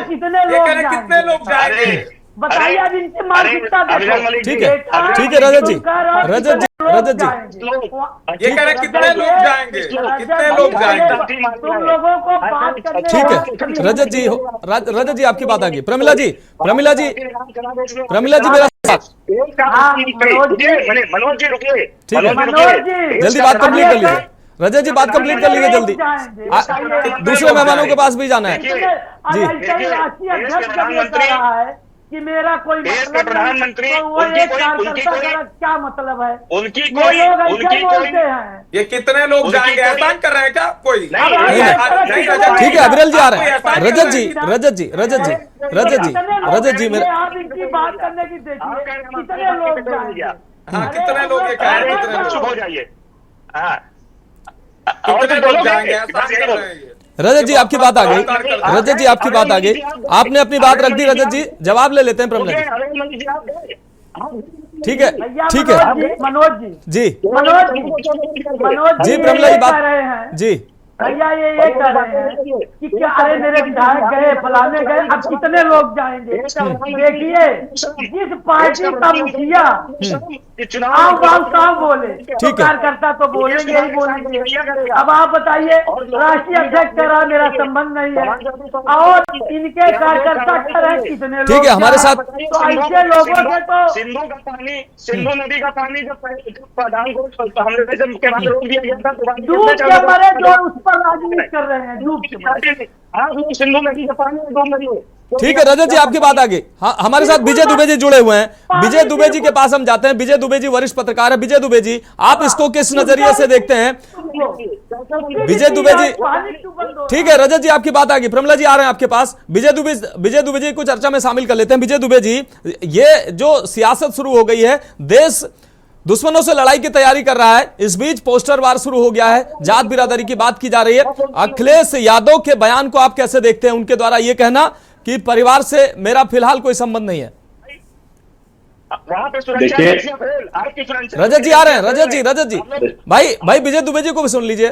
कितने लोग जाएंगे बताइए अब इनकी मानसिकता देखो। ठीक है रजत जी ये कह रहे कितने लोग जाएंगे, कितने लोग जाएंगे? तुम लोगों को बात करने ठीक है रजत जी आपकी बात आ गई। प्रमिला जी मेरा साथ, मनोज जी रुकिए, जल्दी बात कंप्लीट कर लीजिए। रजत जी बात कंप्लीट कर लीजिए जल्दी, दूसरे मेहमानों के पास भी जाना है जी। कि मेरा कोई देश के प्रधानमंत्री क्या मतलब है? उनकी कोई ये कितने लोग जाएंगे ऐसा कर रहे हैं क्या कोई? ठीक है अविरल जी आ रहे हैं। रजत जी मेरे आप इनकी बात करने की देखिए कितने लोग जाएंगे। हाँ कितने लोग ये कह रहे हैं? चुप हो जाइए। कितने लोग जाएंगे ऐसा कर रहे हैं? रजत जी आपकी बात आ गई, आपने अपनी बात रख दी। रजत जी जवाब ले लेते हैं प्रमिला जी। ठीक है मनोज जी प्रमिला जी बात जी। भैया ये कह रहे हैं कि क्या अरे मेरे विधायक गए फलाने गए, अब कितने लोग जाएंगे? देखिए जिस पार्टी का मुखिया आम बोले तो कार्यकर्ता तो बोलेंगे ही बोलेंगे। अब आप बताइए राष्ट्रीय अध्यक्ष कह रहा मेरा संबंध नहीं है और इनके कार्यकर्ता कह रहे हैं कितने लोग। ठीक है हमारे साथ तो ऐसे लोगों से तो सिंधु नदी का पानी जब प्रधान को हमले के बाद रोक दिया गया था तो डूब के मरे जो उस पर राजनीति कर रहे हैं, डूब के मरे। सिंधु नदी का पानी डूब नदी। ठीक है रजत जी आपकी बात आ गई। हाँ हमारे साथ विजय दुबे जी जुड़े हुए हैं। विजय दुबे जी के पास हम जाते हैं। विजय दुबे जी वरिष्ठ पत्रकार है। विजय दुबे जी आप इसको किस नजरिए से देखते हैं? विजय दुबे जी ठीक है रजत जी आपकी बात आ गई। प्रमिला जी आ रहे हैं आपके पास। विजय दुबे जी को चर्चा में शामिल कर लेते हैं। विजय दुबे जी ये जो सियासत शुरू हो गई है, देश दुश्मनों से लड़ाई की तैयारी कर रहा है, इस बीच पोस्टर वार शुरू हो गया है, जात बिरादरी की बात की जा रही है। अखिलेश यादव के बयान को आप कैसे देखते हैं? उनके द्वारा यह कहना कि परिवार से मेरा फिलहाल कोई संबंध नहीं है। रजत जी आ रहे हैं। रजत जी भाई विजय दुबे जी को भी सुन लीजिए।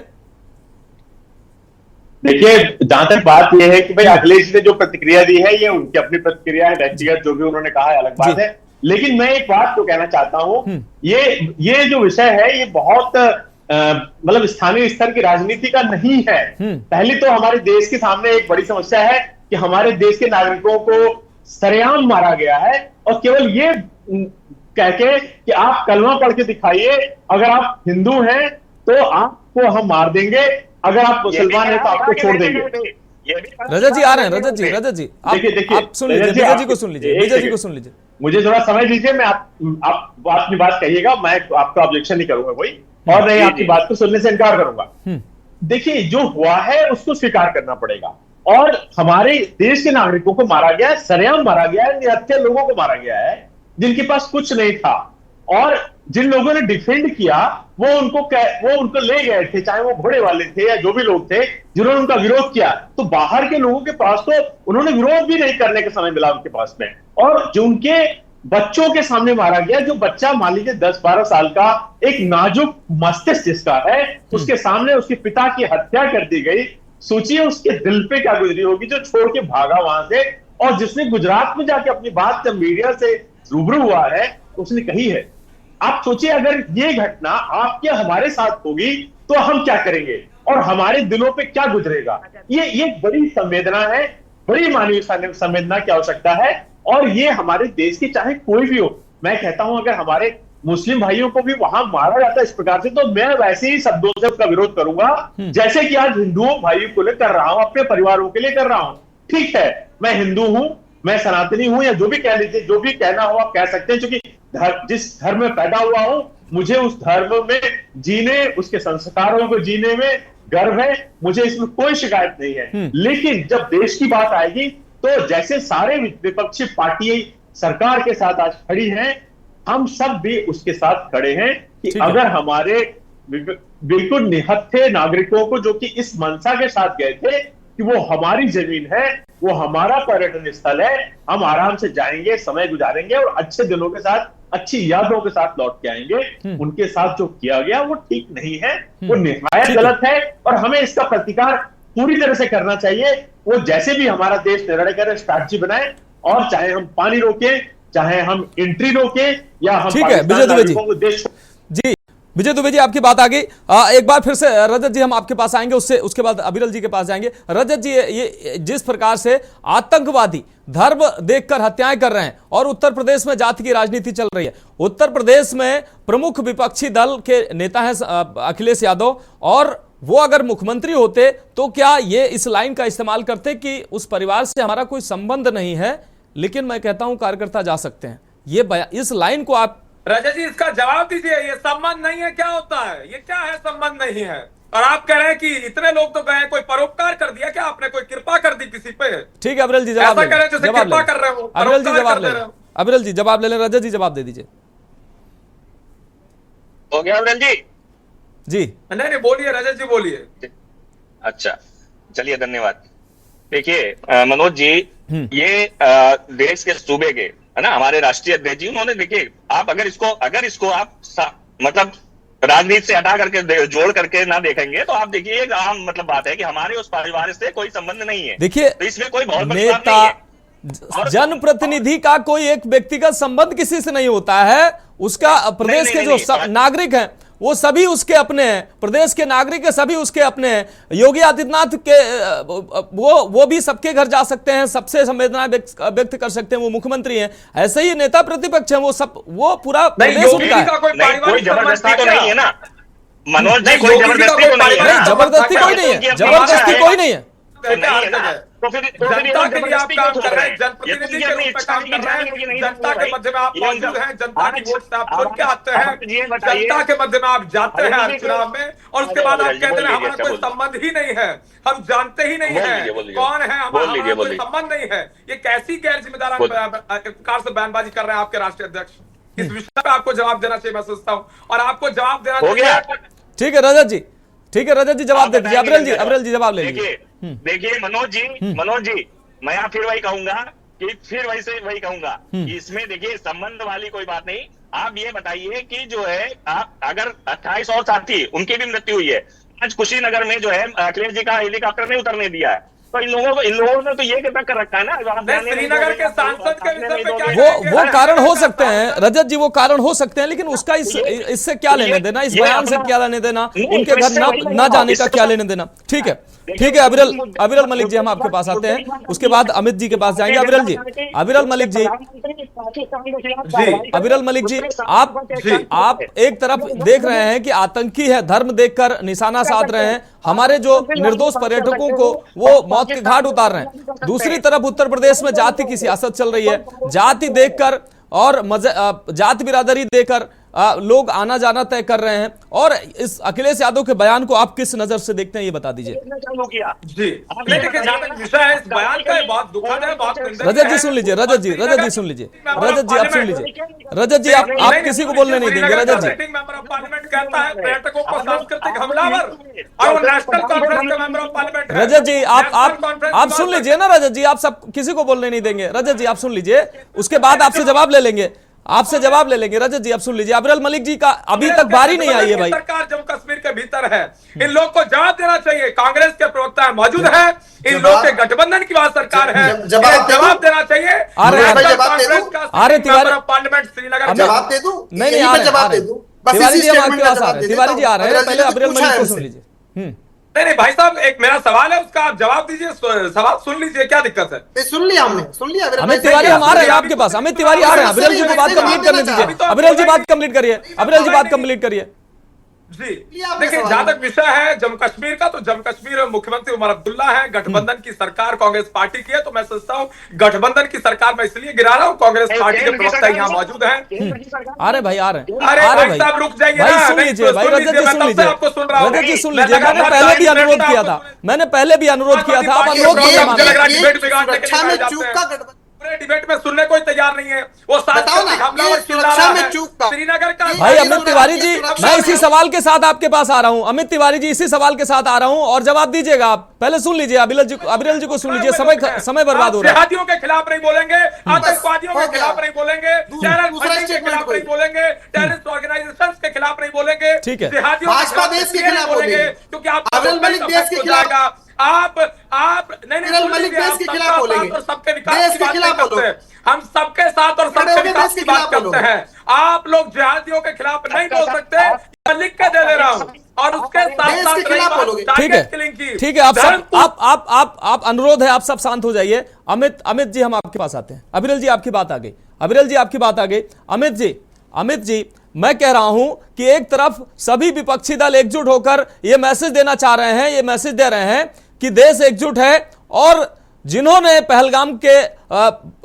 देखिए जहां तक बात यह है कि भाई अखिलेश ने जो प्रतिक्रिया दी है ये उनकी अपनी प्रतिक्रिया है, व्यक्तिगत जो भी उन्होंने कहा है अलग बात है। लेकिन मैं एक बात तो कहना चाहता हूं, ये जो विषय है ये बहुत मतलब स्थानीय स्तर की राजनीति का नहीं है। पहले तो हमारे देश के सामने एक बड़ी समस्या है कि हमारे देश के नागरिकों को सरेआम मारा गया है और केवल ये कह के कि आप कलमा पढ़ के दिखाइए, अगर आप हिंदू हैं तो आपको हम मार देंगे, अगर आप मुसलमान हैं तो आपको छोड़ देंगे। रजत जी आ रहे हैं। रजत जी आप सुन लीजिए। विजय जी को सुन लीजिए। मुझे थोड़ा समय दीजिए, मैं आप अपनी बात कहिएगा, मैं आपका ऑब्जेक्शन नहीं करूंगा कोई, और नहीं आपकी बात को सुनने से इनकार करूंगा। देखिए जो हुआ है उसको स्वीकार करना पड़ेगा, और हमारे देश के नागरिकों को मारा गया है, सरेआम मारा गया है, निहत्थे लोगों को मारा गया है जिनके पास कुछ नहीं था, और जिन लोगों ने डिफेंड किया वो उनको ले गए थे, चाहे वो घोड़े वाले थे या जो भी लोग थे जिन्होंने उनका विरोध किया। तो बाहर के लोगों के पास तो उन्होंने विरोध भी नहीं करने का समय मिला उनके पास में, और जो उनके बच्चों के सामने मारा गया, जो बच्चा मान लीजिए 10-12 साल का एक नाजुक मस्तिष्क जिसका है, उसके सामने उसके पिता की हत्या कर दी गई। सोचिए उसके दिल पे क्या गुजरी होगी जो छोड़ के भागा वहां से, और जिसने गुजरात में जाके अपनी बात जब मीडिया से रूबरू हुआ है उसने कही है। आप सोचिए अगर ये घटना आपके हमारे साथ होगी तो हम क्या करेंगे और हमारे दिलों पे क्या गुजरेगा। ये बड़ी संवेदना है, बड़ी मानवीय संवेदना की आवश्यकता है। और ये हमारे देश की चाहे कोई भी हो, मैं कहता हूं अगर हमारे मुस्लिम भाइयों को भी वहां मारा जाता है इस प्रकार से, तो मैं वैसे ही शब्दों से उसका विरोध करूंगा जैसे कि आज हिंदुओं भाइयों को लिए कर रहा हूं, अपने परिवारों के लिए कर रहा हूं। ठीक है, मैं हिंदू हूं, मैं सनातनी हूं, या जो भी कह लीजिए, जो भी कहना हो आप कह सकते हैं, क्योंकि जिस धर्म में पैदा हुआ हूं मुझे उस धर्म में जीने, उसके संस्कारों को जीने में गर्व है, मुझे इसमें कोई शिकायत नहीं है। लेकिन जब देश की बात आएगी तो जैसे सारे विपक्षी पार्टी सरकार के साथ आज खड़ी हैं, हम सब भी उसके साथ खड़े हैं कि अगर हमारे बिल्कुल निहत्थे नागरिकों को, जो कि इस मंशा के साथ गए थे कि वो हमारी जमीन है, वो हमारा पर्यटन स्थल है, हम आराम से जाएंगे, समय गुजारेंगे और अच्छे दिनों के साथ, अच्छी यादों के साथ लौट के आएंगे, उनके साथ जो किया गया वो ठीक नहीं है, वो निहायत गलत है और हमें इसका प्रतिकार पूरी तरह से करना चाहिए। वो जैसे भी हमारा देश निर्णय करे, स्ट्रैटेजी बनाए, और चाहे हम पानी रोके, चाहे हम एंट्री रोके, या हम ठीक है विजय दुबे जी विजय दुबे जी आपकी बात आ गई। एक बार फिर से रजत जी हम आपके पास आएंगे, उसके बाद अविरल जी के पास जाएंगे। रजत जी, ये जिस प्रकार से आतंकवादी धर्म देखकर हत्याएं कर रहे हैं और उत्तर प्रदेश में जाति की राजनीति चल रही है, उत्तर प्रदेश में प्रमुख विपक्षी दल के नेता हैं अखिलेश यादव, और वो अगर मुख्यमंत्री होते तो क्या ये इस लाइन का इस्तेमाल करते कि उस परिवार से हमारा कोई संबंध नहीं है, लेकिन मैं कहता हूं कार्यकर्ता जा सकते हैं, ये इस लाइन को आप रजत जी इसका जवाब दीजिए। ये संबंध नहीं है क्या होता है? ये क्या है संबंध नहीं है? और आप कह रहे हैं कि इतने लोग तो गए, कोई परोपकार कर दिया क्या आपने? कोई कृपा कर दी किसी पे? ठीक है अविरल जी जवाब ऐसा कह रहे हैं जैसे कृपा कर रहे हो। अविरल जी जवाब ले लें, अविरल जी जवाब ले लें, रजत जी जवाब दे दीजिए। हो गया अविरल जी? जी नहीं बोलिए रजत जी बोलिए। अच्छा चलिए धन्यवाद। देखिए मनोज जी, ये देश के सूबे के है ना, हमारे राष्ट्रीय अध्यक्ष जी, उन्होंने देखिए आप अगर इसको आप मतलब राजनीति से हटा करके जोड़ करके ना देखेंगे तो आप देखिए एक आम मतलब बात है कि हमारे उस परिवार से कोई संबंध नहीं है। देखिए तो इसमें कोई बहुत बड़ी बात नेता नहीं है। जनप्रतिनिधि का कोई एक व्यक्तिगत संबंध किसी से नहीं होता है, उसका प्रदेश के जो नागरिक हैं वो सभी उसके अपने हैं, प्रदेश के नागरिक सभी उसके अपने हैं। योगी आदित्यनाथ के वो भी सबके घर जा सकते हैं, सबसे संवेदना व्यक्त कर सकते हैं, वो मुख्यमंत्री हैं। ऐसे ही नेता प्रतिपक्ष हैं, वो पूरा प्रदेश उनका है। कोई जबरदस्ती तो नहीं है ना मनोज जी, कोई जबरदस्ती तो नहीं है। जबरदस्ती कोई नहीं है, जबरदस्ती कोई नहीं है। तो फिर जनता के लिए आप काम कर रहे हैं, जनप्रतिनिधि के रूप में काम कर रहे हैं, जनता के मध्य में आप मौजूद हैं, जनता की वोट से आप चुन के आते हैं, जनता के मध्य में आप जाते हैं हर चुनाव में, और उसके बाद आप कहते हैं हमारा कोई संबंध ही नहीं है, हम जानते ही नहीं है कौन है, हमारा कोई संबंध नहीं है। ये कैसी गैर जिम्मेदाराना प्रकार से बयानबाजी कर रहे हैं आपके राष्ट्रीय अध्यक्ष? इस विषय पर आपको जवाब देना चाहिए, मैं सोचता हूँ, और आपको जवाब देना चाहिए। ठीक है रजत जी, ठीक है रजत जी जवाब दे दीजिए। अविरल जी जवाब ले लीजिए। देखिए मनोज जी मैं फिर वही कहूंगा कि इसमें देखिए संबंध वाली कोई बात नहीं। आप ये बताइए कि जो है आप अगर 28 और साथी उनकी भी मृत्यु हुई है, आज कुशीनगर में जो है अखिलेश जी का हेलीकॉप्टर नहीं उतरने दिया है, तो इन लोगों ने तो ये तक कर रखा है ना। श्रीनगर के सांसद के विषय पे क्या वो कारण हो सकते हैं रजत जी, वो कारण हो सकते हैं, लेकिन उसका इससे क्या लेने देना, इस बयान से क्या लेने देना, उनके घर ना जाने का क्या लेने देना। ठीक है अविरल मलिक जी हम आपके पास आते हैं, उसके बाद अमित जी के पास जाएंगे। अविरल मलिक जी आप एक तरफ देख रहे हैं कि आतंकी है, धर्म देखकर निशाना साध रहे हैं, हमारे जो निर्दोष पर्यटकों को वो मौत के घाट उतार रहे हैं, दूसरी तरफ उत्तर प्रदेश में जाति की सियासत चल रही है, जाति देखकर और जाति बिरादरी देकर लोग आना जाना तय कर रहे हैं। और इस अखिलेश यादव के बयान को आप किस नजर से देखते हैं, ये बता दीजिए। जी विषय है इस बयान का, बहुत दुखद है, बहुत रजत जी सुन लीजिए, रजत जी आप सुन लीजिए, रजत जी आप किसी को बोलने नहीं देंगे। रजत जी मेंबर ऑफ पार्लियामेंट कहता है पर्यटकों को सांस्कृतिक हमलावर, और नेशनल कॉन्फ्रेंस के मेंबर ऑफ पार्लियामेंट। रजत जी आप सुन लीजिए ना, रजत जी आप सब किसी को बोलने नहीं देंगे। रजत जी आप सुन लीजिए, उसके बाद आपसे जवाब ले लेंगे, रजत जी आप सुन लीजिए। अविरल मलिक जी का अभी तक बारी नहीं आई है भाई। सरकार जम्मू कश्मीर के भीतर है, इन लोग को जवाब देना चाहिए। कांग्रेस के प्रवक्ता मौजूद है, इन लोग के गठबंधन की बात सरकार है, जवाब देना चाहिए। अरे तिवारी पार्लियामेंट श्रीनगर जवाब दे दूं? नहीं जवाब दे दूं। तिवारी जी हम आपके पास आ रहे हैं, तिवारी जी आ रहे हैं, पहले अविरल मलिक को सुन लीजिए। नहीं भाई साहब, एक मेरा सवाल है, उसका आप जवाब दीजिए। सवाल सुन लीजिए, क्या दिक्कत है? सुन लिया हमने, सुन लिया। अमित तिवारी हम आ रहे हैं आपके पास, अमित तिवारी आ रहे हैं। अविरल जी को बात कंप्लीट करने दीजिए। अविरल जी बात कंप्लीट करिए, अविरल जी बात कंप्लीट करिए। जी देखिए, जहां तक विषय है जम्मू कश्मीर का, तो जम्मू कश्मीर में मुख्यमंत्री उमर अब्दुल्ला है। गठबंधन की सरकार कांग्रेस पार्टी की है, तो मैं सोचता हूँ गठबंधन की सरकार मैं इसलिए गिरा रहा हूँ, कांग्रेस पार्टी के प्रवक्ता यहाँ मौजूद हैं। आ रहे भाई, आ रहे हैं। अरे भाई साहब रुक जाइए भाई, सुन लीजिए भाई, रजत जी सुन लीजिए, रजत जी सुन लीजिए। मैंने पहले भी अनुरोध किया था, मैंने पहले भी अनुरोध किया था, आप अनुरोध क्यों मान रहे हैं? डिबेट में सुनने कोई तैयार नहीं है। वो श्रीनगर का भाई अमित तिवारी जी, मैं इसी सवाल के साथ आपके पास आ रहा हूं। अमित तिवारी जी, इसी सवाल के साथ आ रहा हूं और जवाब दीजिएगा आप। पहले सुन लीजिए, अविरल जी को सुन लीजिए। समय बर्बाद हो रहा है। जिहादियों के खिलाफ नहीं बोलेंगे, आतंकवादियों के खिलाफ नहीं बोलेंगे, टेररिस्ट के खिलाफ नहीं बोलेंगे, टेररिस्ट ऑर्गेनाइजेशंस के खिलाफ नहीं बोलेंगे, ठीक है, जिहादियों के खिलाफ बोलेंगे, क्योंकि आप मलिक देश के खिलाफ बोलेंगे, और सबके विकास की बात करते हैं। हम सबके साथ और सबके विकास की बात करते हैं। आप लोग जिहादियों के खिलाफ नहीं बोल सकते, मैं लिख के दे रहा हूं। और उसके साथ ठीक है, ठीक है, आप अनुरोध है, आप सब शांत हो जाइए। अमित जी हम आपके पास आते हैं। अविरल जी आपकी बात आ गई, अविरल जी आपकी बात आ गई। अमित जी मैं कह रहा हूं कि एक तरफ सभी विपक्षी दल एकजुट होकर यह मैसेज देना चाह रहे हैं, ये मैसेज दे रहे हैं कि देश एकजुट है और जिन्होंने पहलगाम के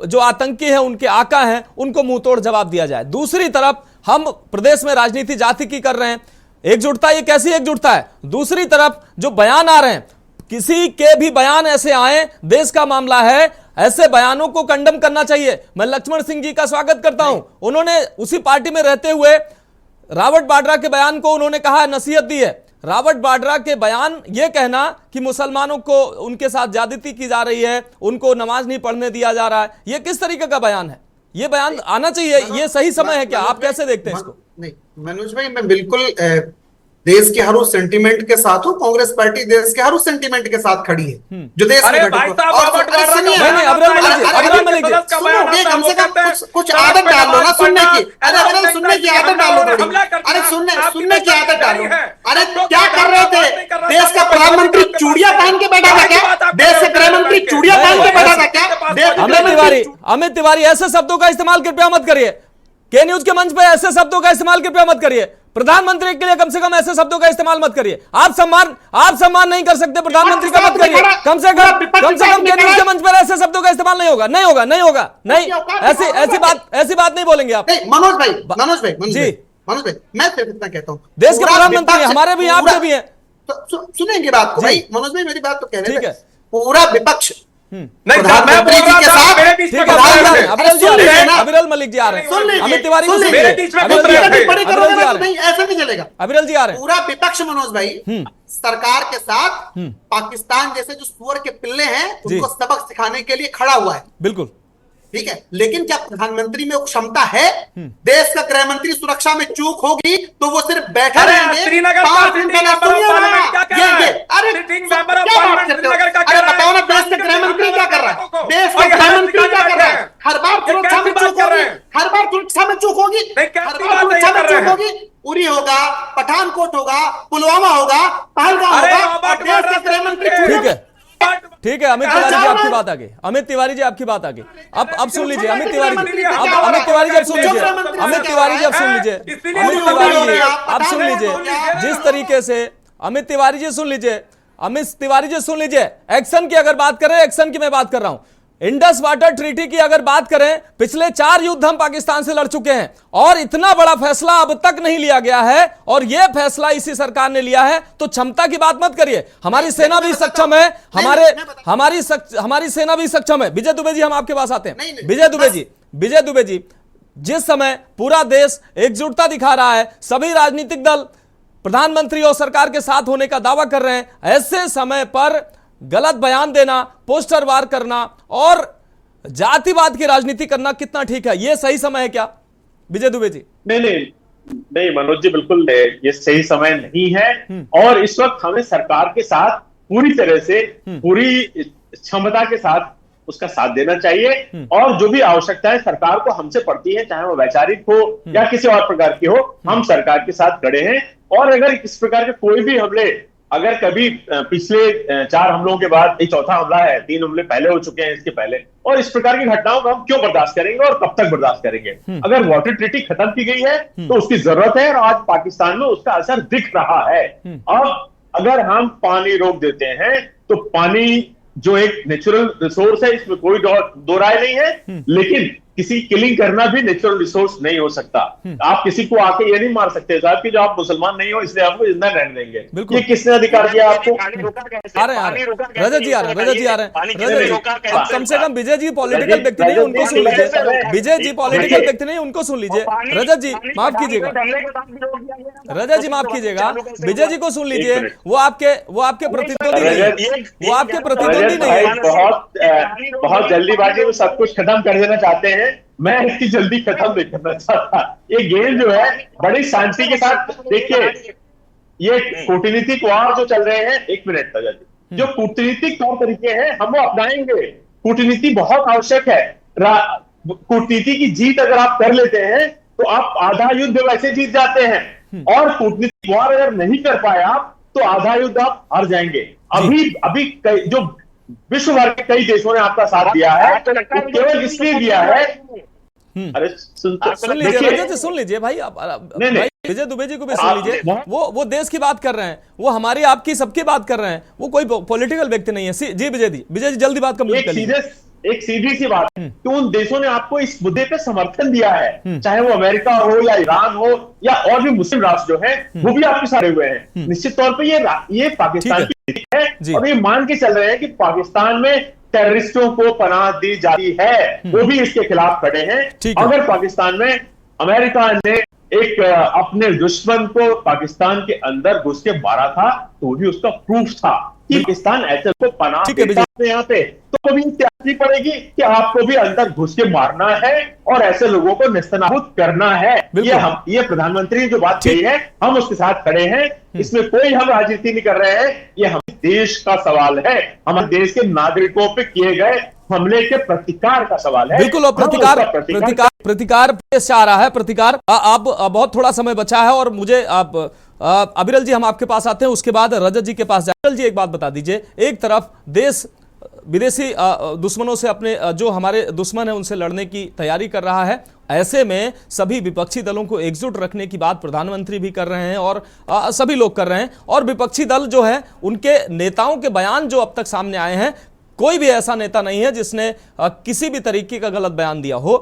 जो आतंकी हैं, उनके आका हैं, उनको मुंहतोड़ जवाब दिया जाए। दूसरी तरफ हम प्रदेश में राजनीति जाति की कर रहे हैं। एकजुटता, ये कैसी एकजुटता है? दूसरी तरफ जो बयान आ रहे हैं, किसी के भी बयान ऐसे आए, देश का मामला है, ऐसे बयानों को कंडम करना चाहिए। मैं लक्ष्मण सिंह जी का स्वागत करता हूं, उन्होंने उसी पार्टी में रहते हुए रॉबर्ट वाड्रा के बयान को उन्होंने कहा, नसीहत दी है। रॉबर्ट वाड्रा के बयान ये कहना कि मुसलमानों को उनके साथ ज्यादती की जा रही है, उनको नमाज नहीं पढ़ने दिया जा रहा है, ये किस तरीके का बयान है? ये बयान आना चाहिए, ये सही समय है क्या? आप कैसे देखते हैं इसको? नहीं मनोज भाई, मैं बिल्कुल देश के हर उस सेंटीमेंट के साथ हूँ। कांग्रेस पार्टी देश के हर उस सेंटीमेंट के साथ खड़ी है जो देश में कम से कम कुछ आदत डाल लो ना सुनने की। अरे सुनने की आदत डालो थोड़ी। अरे सुनने की आदत डालो। अरे क्या कर रहे थे? देश का प्रधानमंत्री चूड़ियां पहन के बैठा था क्या? देश के गृह मंत्री चूड़ियां पहन के बैठा था क्या? अमित तिवारी ऐसे शब्दों का इस्तेमाल कृपया मत करिए। के न्यूज के मंच पे ऐसे शब्दों का इस्तेमाल कृपया मत करिए। प्रधानमंत्री के लिए कम से कम ऐसे शब्दों का इस्तेमाल मत करिए। आप सम्मान नहीं कर सकते प्रधानमंत्री का, मत करिए। कम से कम के न्यूज के मंच पर ऐसे शब्दों का इस्तेमाल नहीं होगा, नहीं। ऐसी बात नहीं बोलेंगे आप। मनोज भाई जी, मनोज भाई मैं सिर्फ इतना कहता हूँ, देश के प्रधानमंत्री हमारे भी, आपके भी हैं। सुनेंगे बात को भाई। मनोज भाई मेरी बात तो कह रहे थे, है। पूरा विपक्ष प्रधानमंत्री जी के साथ अविरल मलिक जी आ रहे हैं, अमित तिवारी को सुनिए, ऐसा नहीं चलेगा। अविरल जी आ रहे हैं। पूरा विपक्ष मनोज भाई सरकार के साथ पाकिस्तान जैसे जो सुअर के पिल्ले हैं उनको सबक सिखाने के लिए खड़ा हुआ है। बिल्कुल ठीक है, लेकिन क्या प्रधानमंत्री में वो क्षमता है? देश का गृह मंत्री सुरक्षा में चूक होगी तो वो सिर्फ बैठे रहेंगे। अरे बताओ ना, देश का गृह मंत्री क्या कर रहा है? देश का गृह मंत्री क्या कर रहा है? हर बार सुरक्षा में चूक होगी, हर बार सुरक्षा में चूक होगी, उरी होगा, पठानकोट होगा, पुलवामा होगा, पहलगाम होगा, और देश के गृह मंत्री। ठीक है, अमित तिवारी जी आपकी बात आ गई। अमित तिवारी जी आपकी बात आ गई। अब सुन लीजिए अमित तिवारी जी, अमित तिवारी जी अब सुन लीजिए, अमित तिवारी जी अब सुन लीजिए, अमित तिवारी जी अब सुन लीजिए। जिस तरीके से अमित तिवारी जी सुन लीजिए, अमित तिवारी जी सुन लीजिए। एक्शन की अगर बात करें, एक्शन की मैं बात कर रहा हूं। इंडस वाटर ट्रीटी की अगर बात करें, पिछले 4 युद्ध हम पाकिस्तान से लड़ चुके हैं और इतना बड़ा फैसला अब तक नहीं लिया गया है, और यह फैसला इसी सरकार ने लिया है। तो क्षमता की बात मत करिए, हमारी सेना भी सक्षम है, हमारी सेना भी सक्षम है। विजय दुबे जी हम आपके पास आते हैं। विजय दुबे जी, जिस समय पूरा देश एकजुटता दिखा रहा है, सभी राजनीतिक दल प्रधानमंत्री और सरकार के साथ होने का दावा कर रहे हैं, ऐसे समय पर गलत बयान देना, पोस्टर वार करना और जातिवाद की राजनीति करना कितना ठीक है? यह सही समय है क्या विजय दुबे जी? नहीं मनोज जी, बिल्कुल ये सही समय नहीं है। और इस वक्त हमें सरकार के साथ पूरी तरह से, पूरी क्षमता के साथ उसका साथ देना चाहिए। और जो भी आवश्यकताएं सरकार को हमसे पड़ती है, चाहे वो वैचारिक हो या किसी और प्रकार की हो, हम सरकार के साथ खड़े हैं। और अगर इस प्रकार के कोई भी हमले अगर कभी पिछले 4 हमलों के बाद ये चौथा हमला है, 3 हमले पहले हो चुके हैं इसके पहले, और इस प्रकार की घटनाओं को हम क्यों बर्दाश्त करेंगे और कब तक बर्दाश्त करेंगे? अगर वाटर ट्रीटी खत्म की गई है तो उसकी जरूरत है और आज पाकिस्तान में उसका असर दिख रहा है। अब अगर हम पानी रोक देते हैं तो पानी जो एक नेचुरल रिसोर्स है, इसमें कोई दो राय नहीं है, लेकिन किसी किलिंग करना भी नेचुरल रिसोर्स नहीं हो सकता। आप किसी को आके ये नहीं मार सकते साहब कि जो आप मुसलमान नहीं हो इसलिए आपको जिंदा रहने देंगे। ये किसने अधिकार दिया आपको? रजत जी आ रहे हैं, कम से कम विजय जी पॉलिटिकल व्यक्ति नहीं, उनको सुन लीजिए। विजय जी पॉलिटिकल व्यक्ति नहीं, उनको सुन लीजिए। रजत जी माफ कीजिएगा, रजत जी माफ कीजिएगा, विजय जी को सुन लीजिए। वो आपके प्रतिद्वंदी नहीं है, वो आपके प्रतिद्वंदी नहीं है। बहुत जल्दीबाजी में सब कुछ खत्म कर देना चाहते हैं, मैं इतनी जल्दी खत्म नहीं करना चाहता। ये गेम जो है बड़ी शांति के साथ, देखिए ये कूटनीतिक वार जो चल रहे हैं, 1 मिनट तक जो कूटनीतिक तौर तरीके हैं हम वो अपनाएंगे। कूटनीति बहुत आवश्यक है। कूटनीति की जीत अगर आप कर लेते हैं तो आप आधा युद्ध वैसे जीत जाते हैं, और कूटनीतिक वार अगर नहीं कर पाए आप तो आधा युद्ध आप हार जाएंगे। अभी जो विश्व भर के कई देशों ने आपका साथ दिया है, वो केवल इसलिए दिया है। अरे सुन लीजिए रजत जी, सुन लीजिए भाई, विजय दुबे जी को भी सुन लीजिए। वो देश की बात कर रहे हैं, वो हमारी आपकी सबकी बात कर रहे हैं, वो कोई पॉलिटिकल व्यक्ति नहीं है। जी विजय जी जल्दी बात कंप्लीट कर लीजिए। एक सीधी सी बात कि उन देशों ने आपको इस मुद्दे पे समर्थन दिया है, चाहे वो अमेरिका हो या ईरान हो या और भी मुस्लिम राष्ट्र जो हैं, वो भी आपके सारे हुए हैं। निश्चित तौर पे ये पाकिस्तान की नीति है, और ये मान के चल रहे हैं कि पाकिस्तान में टेररिस्टों को पनाह दी जाती है, वो भी इसके खिलाफ खड़े हैं। अगर पाकिस्तान में अमेरिका ने एक अपने दुश्मन को पाकिस्तान के अंदर घुस के मारा था तो वो भी उसका प्रूफ था कि पाकिस्तान ऐसे को पनाह देता है यहाँ पे, तो कभी तैयारी पड़ेगी कि आपको भी अंदर घुस के मारना है और ऐसे लोगों को नेस्तनाबूद करना है। ये प्रधानमंत्री ने जो बात कही है, हम उसके साथ खड़े हैं। इसमें कोई हम राजनीति नहीं कर रहे हैं, ये हमारे देश का सवाल है, हमारे देश के नागरिकों पे किए गए हमले के प्रतिकार का सवाल है। बिल्कुल, और प्रतिकार से आ रहा है। प्रतिकार आप बहुत थोड़ा समय बचा है और मुझे आप अविरल जी हम आपके पास आते हैं, उसके बाद रजत जी के पास जाए। अविरल जी एक बात बता दीजिए, एक तरफ देश विदेशी दुश्मनों से, अपने जो हमारे दुश्मन है उनसे लड़ने की तैयारी कर रहा है, ऐसे में सभी विपक्षी दलों को एकजुट रखने की बात प्रधानमंत्री भी कर रहे हैं और सभी लोग कर रहे हैं, और विपक्षी दल जो है उनके नेताओं के बयान जो अब तक सामने आए हैं, कोई भी ऐसा नेता नहीं है जिसने किसी भी तरीके का गलत बयान दिया हो,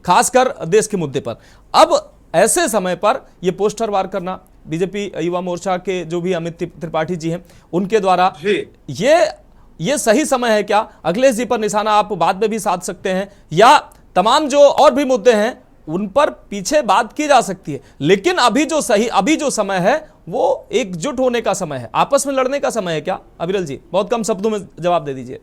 खासकर देश के मुद्दे पर। अब ऐसे समय पर यह पोस्टर वार करना बीजेपी युवा मोर्चा के जो भी अमित त्रिपाठी जी हैं उनके द्वारा, ये सही समय है क्या? अखिलेश जी पर निशाना आप बाद में भी साध सकते हैं, या तमाम जो और भी मुद्दे हैं उन पर पीछे बात की जा सकती है, लेकिन अभी जो समय है वो एकजुट होने का समय है, आपस में लड़ने का समय है क्या? अविरल जी बहुत कम शब्दों में जवाब दे दीजिए।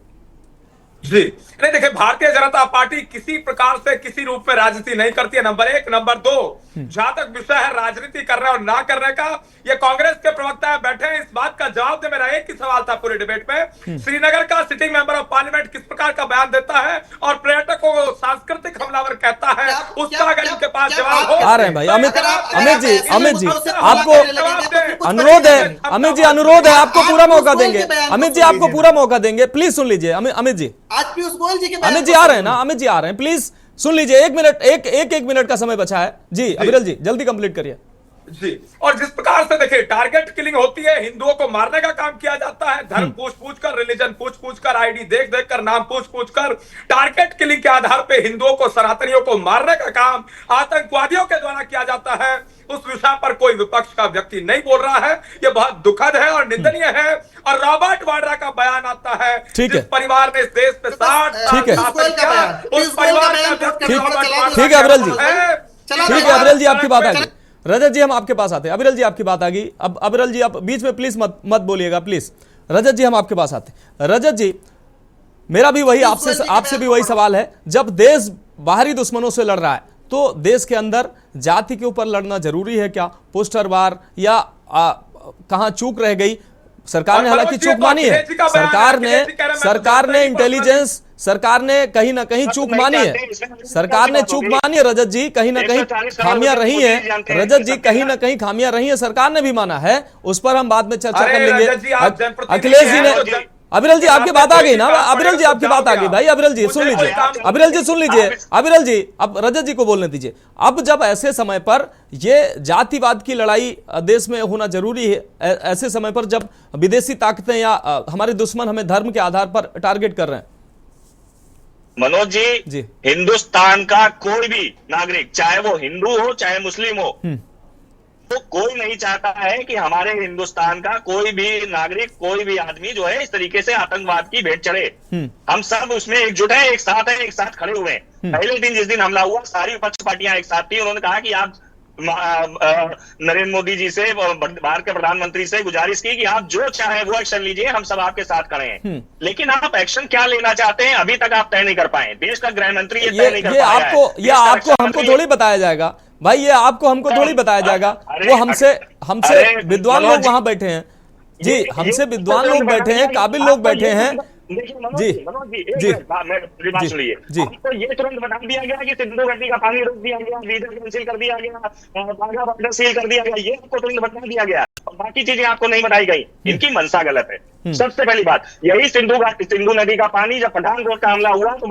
जी नहीं, देखिए भारतीय जनता पार्टी किसी प्रकार से किसी रूप में राजनीति नहीं करती है, नंबर 1। नंबर 2, जहां तक विषय है राजनीति करने और ना करने का, ये कांग्रेस के प्रवक्ता बैठे हैं, इस बात का जवाब दे। मेरा एक ही सवाल था पूरे डिबेट में, श्रीनगर का सिटिंग मेंबर ऑफ पार्लियामेंट किस प्रकार का बयान देता है और पर्यटकों को सांस्कृतिक हमलावर कहता है, उसका अगर इनके पास जवाब हो। आ रहे हैं भाई अमित जी आपको अनुरोध है, अमित जी अनुरोध है, आपको पूरा मौका देंगे। अमित जी आपको पूरा मौका देंगे, प्लीज सुन लीजिए। अमित जी, आज पीयूष गोयल जी के अमित जी आ रहे हैं ना, अमित जी आ रहे हैं, प्लीज सुन लीजिए। 1 मिनट, एक मिनट का समय बचा है जी। अविरल जी जल्दी कंप्लीट करिए जी। और जिस प्रकार से देखिए टारगेट किलिंग होती है, हिंदुओं को मारने का काम किया जाता है, धर्म पूछ कर, रिलीजन पूछ कर, आईडी देख कर, नाम पूछ कर, टारगेट किलिंग के आधार पे हिंदुओं को, सनातनियों को मारने का काम आतंकवादियों के द्वारा किया जाता है। उस विषय पर कोई विपक्ष का व्यक्ति नहीं बोल रहा है, यह बहुत दुखद है और निंदनीय है। और रॉबर्ट वाड्रा का बयान आता है, जिस परिवार ने इस देश पे 60 उस परिवार का, ठीक है अविरल जी, ठीक है अविरल जी आपकी बात आ गई। रजत जी हम आपके पास आते हैं। अविरल जी आपकी बात आ गई, अब अविरल जी आप बीच में प्लीज मत बोलिएगा प्लीज। रजत जी हम आपके पास आते हैं। रजत जी मेरा भी वही आपसे भी वही सवाल है, जब देश बाहरी दुश्मनों से लड़ रहा है तो देश के अंदर जाति के ऊपर लड़ना जरूरी है क्या? पोस्टर वार या कहां चूक रह गई? सरकार ने हालांकि चूक मानी है, सरकार ने इंटेलिजेंस सरकार ने कहीं ना कहीं चूक मानी है, सरकार ने चूक मानी है रजत जी, कहीं ना कहीं खामियां रही हैं रजत जी, कहीं ना कहीं खामियां रही हैं, सरकार ने भी माना है, उस पर हम बाद में चर्चा कर लेंगे। अखिलेश जी ने, अविरल जी आपकी बात आ गई ना, अविरल जी आपकी बात आ गई भाई, अविरल जी सुन लीजिए, अविरल जी सुन लीजिए, अविरल जी अब रजत जी को बोलने दीजिए। अब जब ऐसे समय पर ये जातिवाद की लड़ाई देश में होना जरूरी है, ऐसे समय पर जब विदेशी ताकतें या हमारे दुश्मन हमें धर्म के आधार पर टारगेट कर रहे हैं, मनोज जी हिंदुस्तान का कोई भी नागरिक, चाहे वो हिंदू हो चाहे मुस्लिम हो, तो कोई नहीं चाहता है कि हमारे हिंदुस्तान का कोई भी नागरिक, कोई भी आदमी जो है इस तरीके से आतंकवाद की भेंट चढ़े। हम सब उसमें एकजुट हैं, एक साथ खड़े हुए हैं। पहले दिन जिस दिन हमला हुआ सारी विपक्ष पार्टियां एक साथ थी, उन्होंने कहा कि आप नरेंद्र मोदी जी से, भारत के प्रधानमंत्री से गुजारिश की कि आप जो चाहे वो एक्शन लीजिए, हम सब आपके साथ खड़े हैं। लेकिन आप एक्शन क्या लेना चाहते हैं अभी तक आप तय नहीं कर पाए। देश का गृह मंत्री ये तय नहीं कर पाया है। आपको हमको थोड़ी बताया जाएगा भाई, ये आपको हमको थोड़ी बताया जाएगा, वो हमसे विद्वान लोग वहां बैठे हैं जी, हमसे विद्वान लोग बैठे हैं, काबिल लोग बैठे हैं जी जी बात सुनिए जी। आपको ये तुरंत बता दिया गया कि सिंधु घाटी का पानी रोक दिया गया, वीजा कैंसिल कर दिया गया, वाघा बॉर्डर सील कर दिया गया, ये आपको तुरंत बता दिया गया और बाकी चीजें आपको नहीं बताई गई। इनकी मंशा गलत है। सबसे पहली बात यही, सिंधु नदी का पानी जब पठानकोट का हमला हुआ तो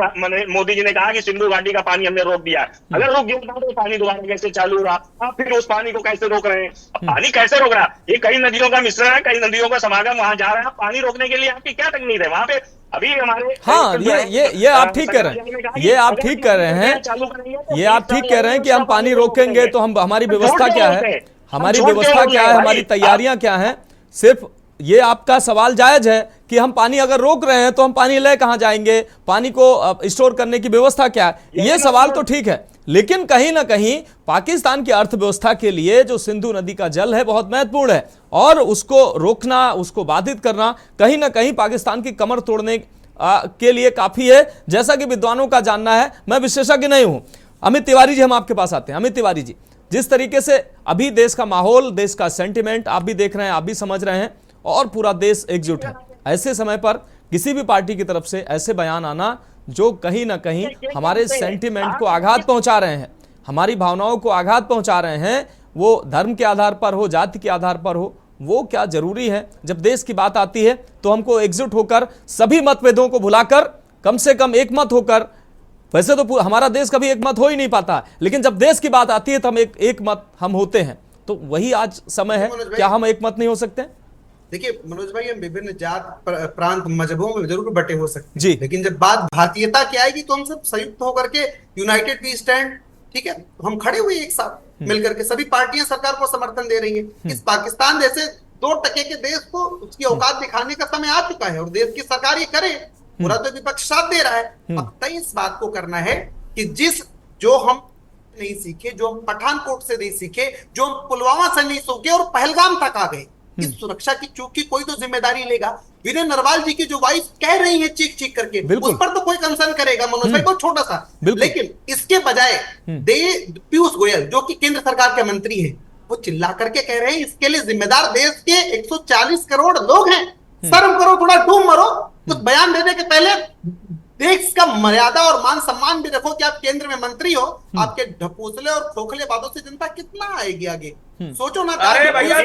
मोदी जी ने कहा कि सिंधु घाटी का पानी हमने रोक दिया। अगर रोक दिया था तो पानी दोबारा कैसे चालू रहा? आप फिर उस पानी को कैसे रोक रहे हैं? पानी कैसे रोक रहा? ये कई नदियों का मिश्रण है, कई नदियों का समागम वहां जा रहा है। पानी रोकने के लिए आपकी क्या तकनीक है वहां पे? अभी हमारे ये आप ठीक कर रहे हैं, ये आप ठीक कर रहे हैं, ये आप ठीक कह रहे हैं कि हम पानी रोकेंगे तो हम, हमारी व्यवस्था क्या है, हमारी व्यवस्था क्या है, हमारी तैयारियां क्या हैं। सिर्फ ये आपका सवाल जायज है कि हम पानी अगर रोक रहे हैं तो हम पानी ले कहां जाएंगे, पानी को स्टोर करने की व्यवस्था क्या है, ये सवाल तो ठीक है। लेकिन कहीं ना कहीं पाकिस्तान की अर्थव्यवस्था के लिए जो सिंधु नदी का जल है बहुत महत्वपूर्ण है और उसको रोकना, उसको बाधित करना कहीं ना कहीं पाकिस्तान की कमर तोड़ने के लिए काफी है, जैसा कि विद्वानों का जानना है। मैं विशेषज्ञ नहीं हूं। अमित तिवारी जी, हम आपके पास आते हैं। अमित तिवारी जी, जिस तरीके से अभी देश का माहौल, देश का सेंटिमेंट आप भी देख रहे हैं, आप भी समझ रहे हैं और पूरा देश एकजुट है, ऐसे समय पर किसी भी पार्टी की तरफ से ऐसे बयान आना जो कहीं ना कहीं हमारे सेंटिमेंट को आघात पहुंचा रहे हैं, हमारी भावनाओं को आघात पहुंचा रहे हैं, वो धर्म के आधार पर हो, जाति के आधार पर हो, वो क्या जरूरी है? जब देश की बात आती है तो हमको एकजुट होकर, सभी मतभेदों को भुलाकर, कम से कम एक मत होकर, वैसे तो हमारा देश कभी एक मत हो ही नहीं पाता, लेकिन जब देश की बात आती है तो हम एक मत हम होते हैं। तो वही आज समय है, क्या हम एक मत नहीं हो सकते? देखिए मनोज भाई, हम विभिन्न जात, प्रांत, मजहबों में जरूर बटे हो सकते हैं, लेकिन जब बात भारतीयता की आएगी तो हम सब संयुक्त होकर के यूनाइटेड वी स्टैंड, ठीक है, हम खड़े हुए एक साथ मिलकर के, सभी पार्टियां सरकार को समर्थन दे रही है। इस पाकिस्तान जैसे 2% के देश को उसकी औकात दिखाने का समय आ चुका है और देश की सरकार ये करे, पूरा तो विपक्ष साथ दे रहा है। अब तय इस बात को करना है कि जो हम नहीं सीखे, जो हम पठानकोट से नहीं सीखे, जो हम पुलवामा से नहीं सीखे और पहलगाम तक आ गए, इस सुरक्षा की चूक की कोई तो जिम्मेदारी लेगा। विनय नरवाल जी की जो वाइफ कह रही है चीख चीख करके, उस पर तो कोई कंसर्न करेगा मनोज भाई, बहुत छोटा सा। लेकिन इसके बजाय पीयूष गोयल जो कि केंद्र सरकार के मंत्री हैं, वो चिल्ला करके कह रहे हैं इसके लिए जिम्मेदार देश के 140 करोड़ लोग हैं। शर्म करो, थोड़ा डूब मरो। कुछ बयान देने के पहले देश का मर्यादा और मान सम्मान भी रखो कि आप केंद्र में मंत्री हो। आपके ढपूसले और खोखले बातों से जनता कितना आएगी आगे, सोचो ना। अरे भैया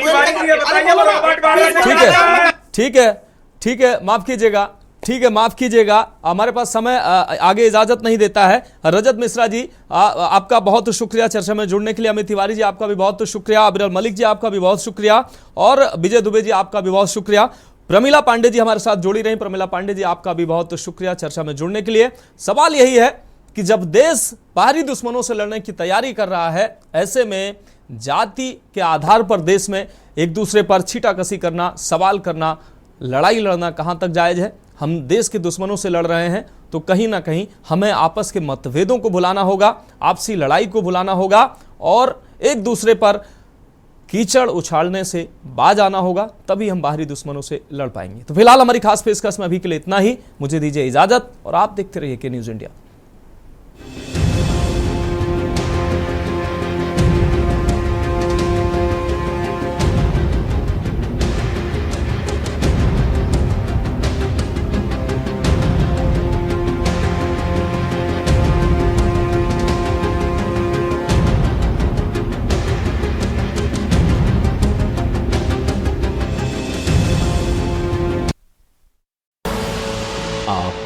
ठीक है, माफ कीजिएगा, ठीक है, माफ कीजिएगा, हमारे पास समय आगे इजाजत नहीं देता है। रजत मिश्रा जी, आपका बहुत शुक्रिया चर्चा में जुड़ने के लिए। अमित तिवारी जी, आपका भी बहुत शुक्रिया। अविरल मलिक जी, आपका भी बहुत शुक्रिया। और विजय दुबे जी, आपका भी बहुत शुक्रिया। प्रमिला पांडे जी हमारे साथ जुड़ी रही। प्रमिला पांडे जी, आपका भी बहुत शुक्रिया चर्चा में जुड़ने के लिए। सवाल यही है कि जब देश बाहरी दुश्मनों से लड़ने की तैयारी कर रहा है, ऐसे में जाति के आधार पर देश में एक दूसरे पर छीटाकसी करना, सवाल करना, लड़ाई लड़ना कहां तक जायज है? हम देश के दुश्मनों से लड़ रहे हैं तो कहीं ना कहीं हमें आपस के मतभेदों को भुलाना होगा, आपसी लड़ाई को भुलाना होगा और एक दूसरे पर कीचड़ उछालने से बाज आना होगा, तभी हम बाहरी दुश्मनों से लड़ पाएंगे। तो फिलहाल हमारी खास पेशकश में अभी के लिए इतना ही। मुझे दीजिए इजाजत और आप देखते रहिए के न्यूज़ इंडिया।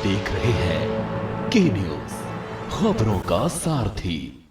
देख रहे हैं के न्यूज, खबरों का सारथी।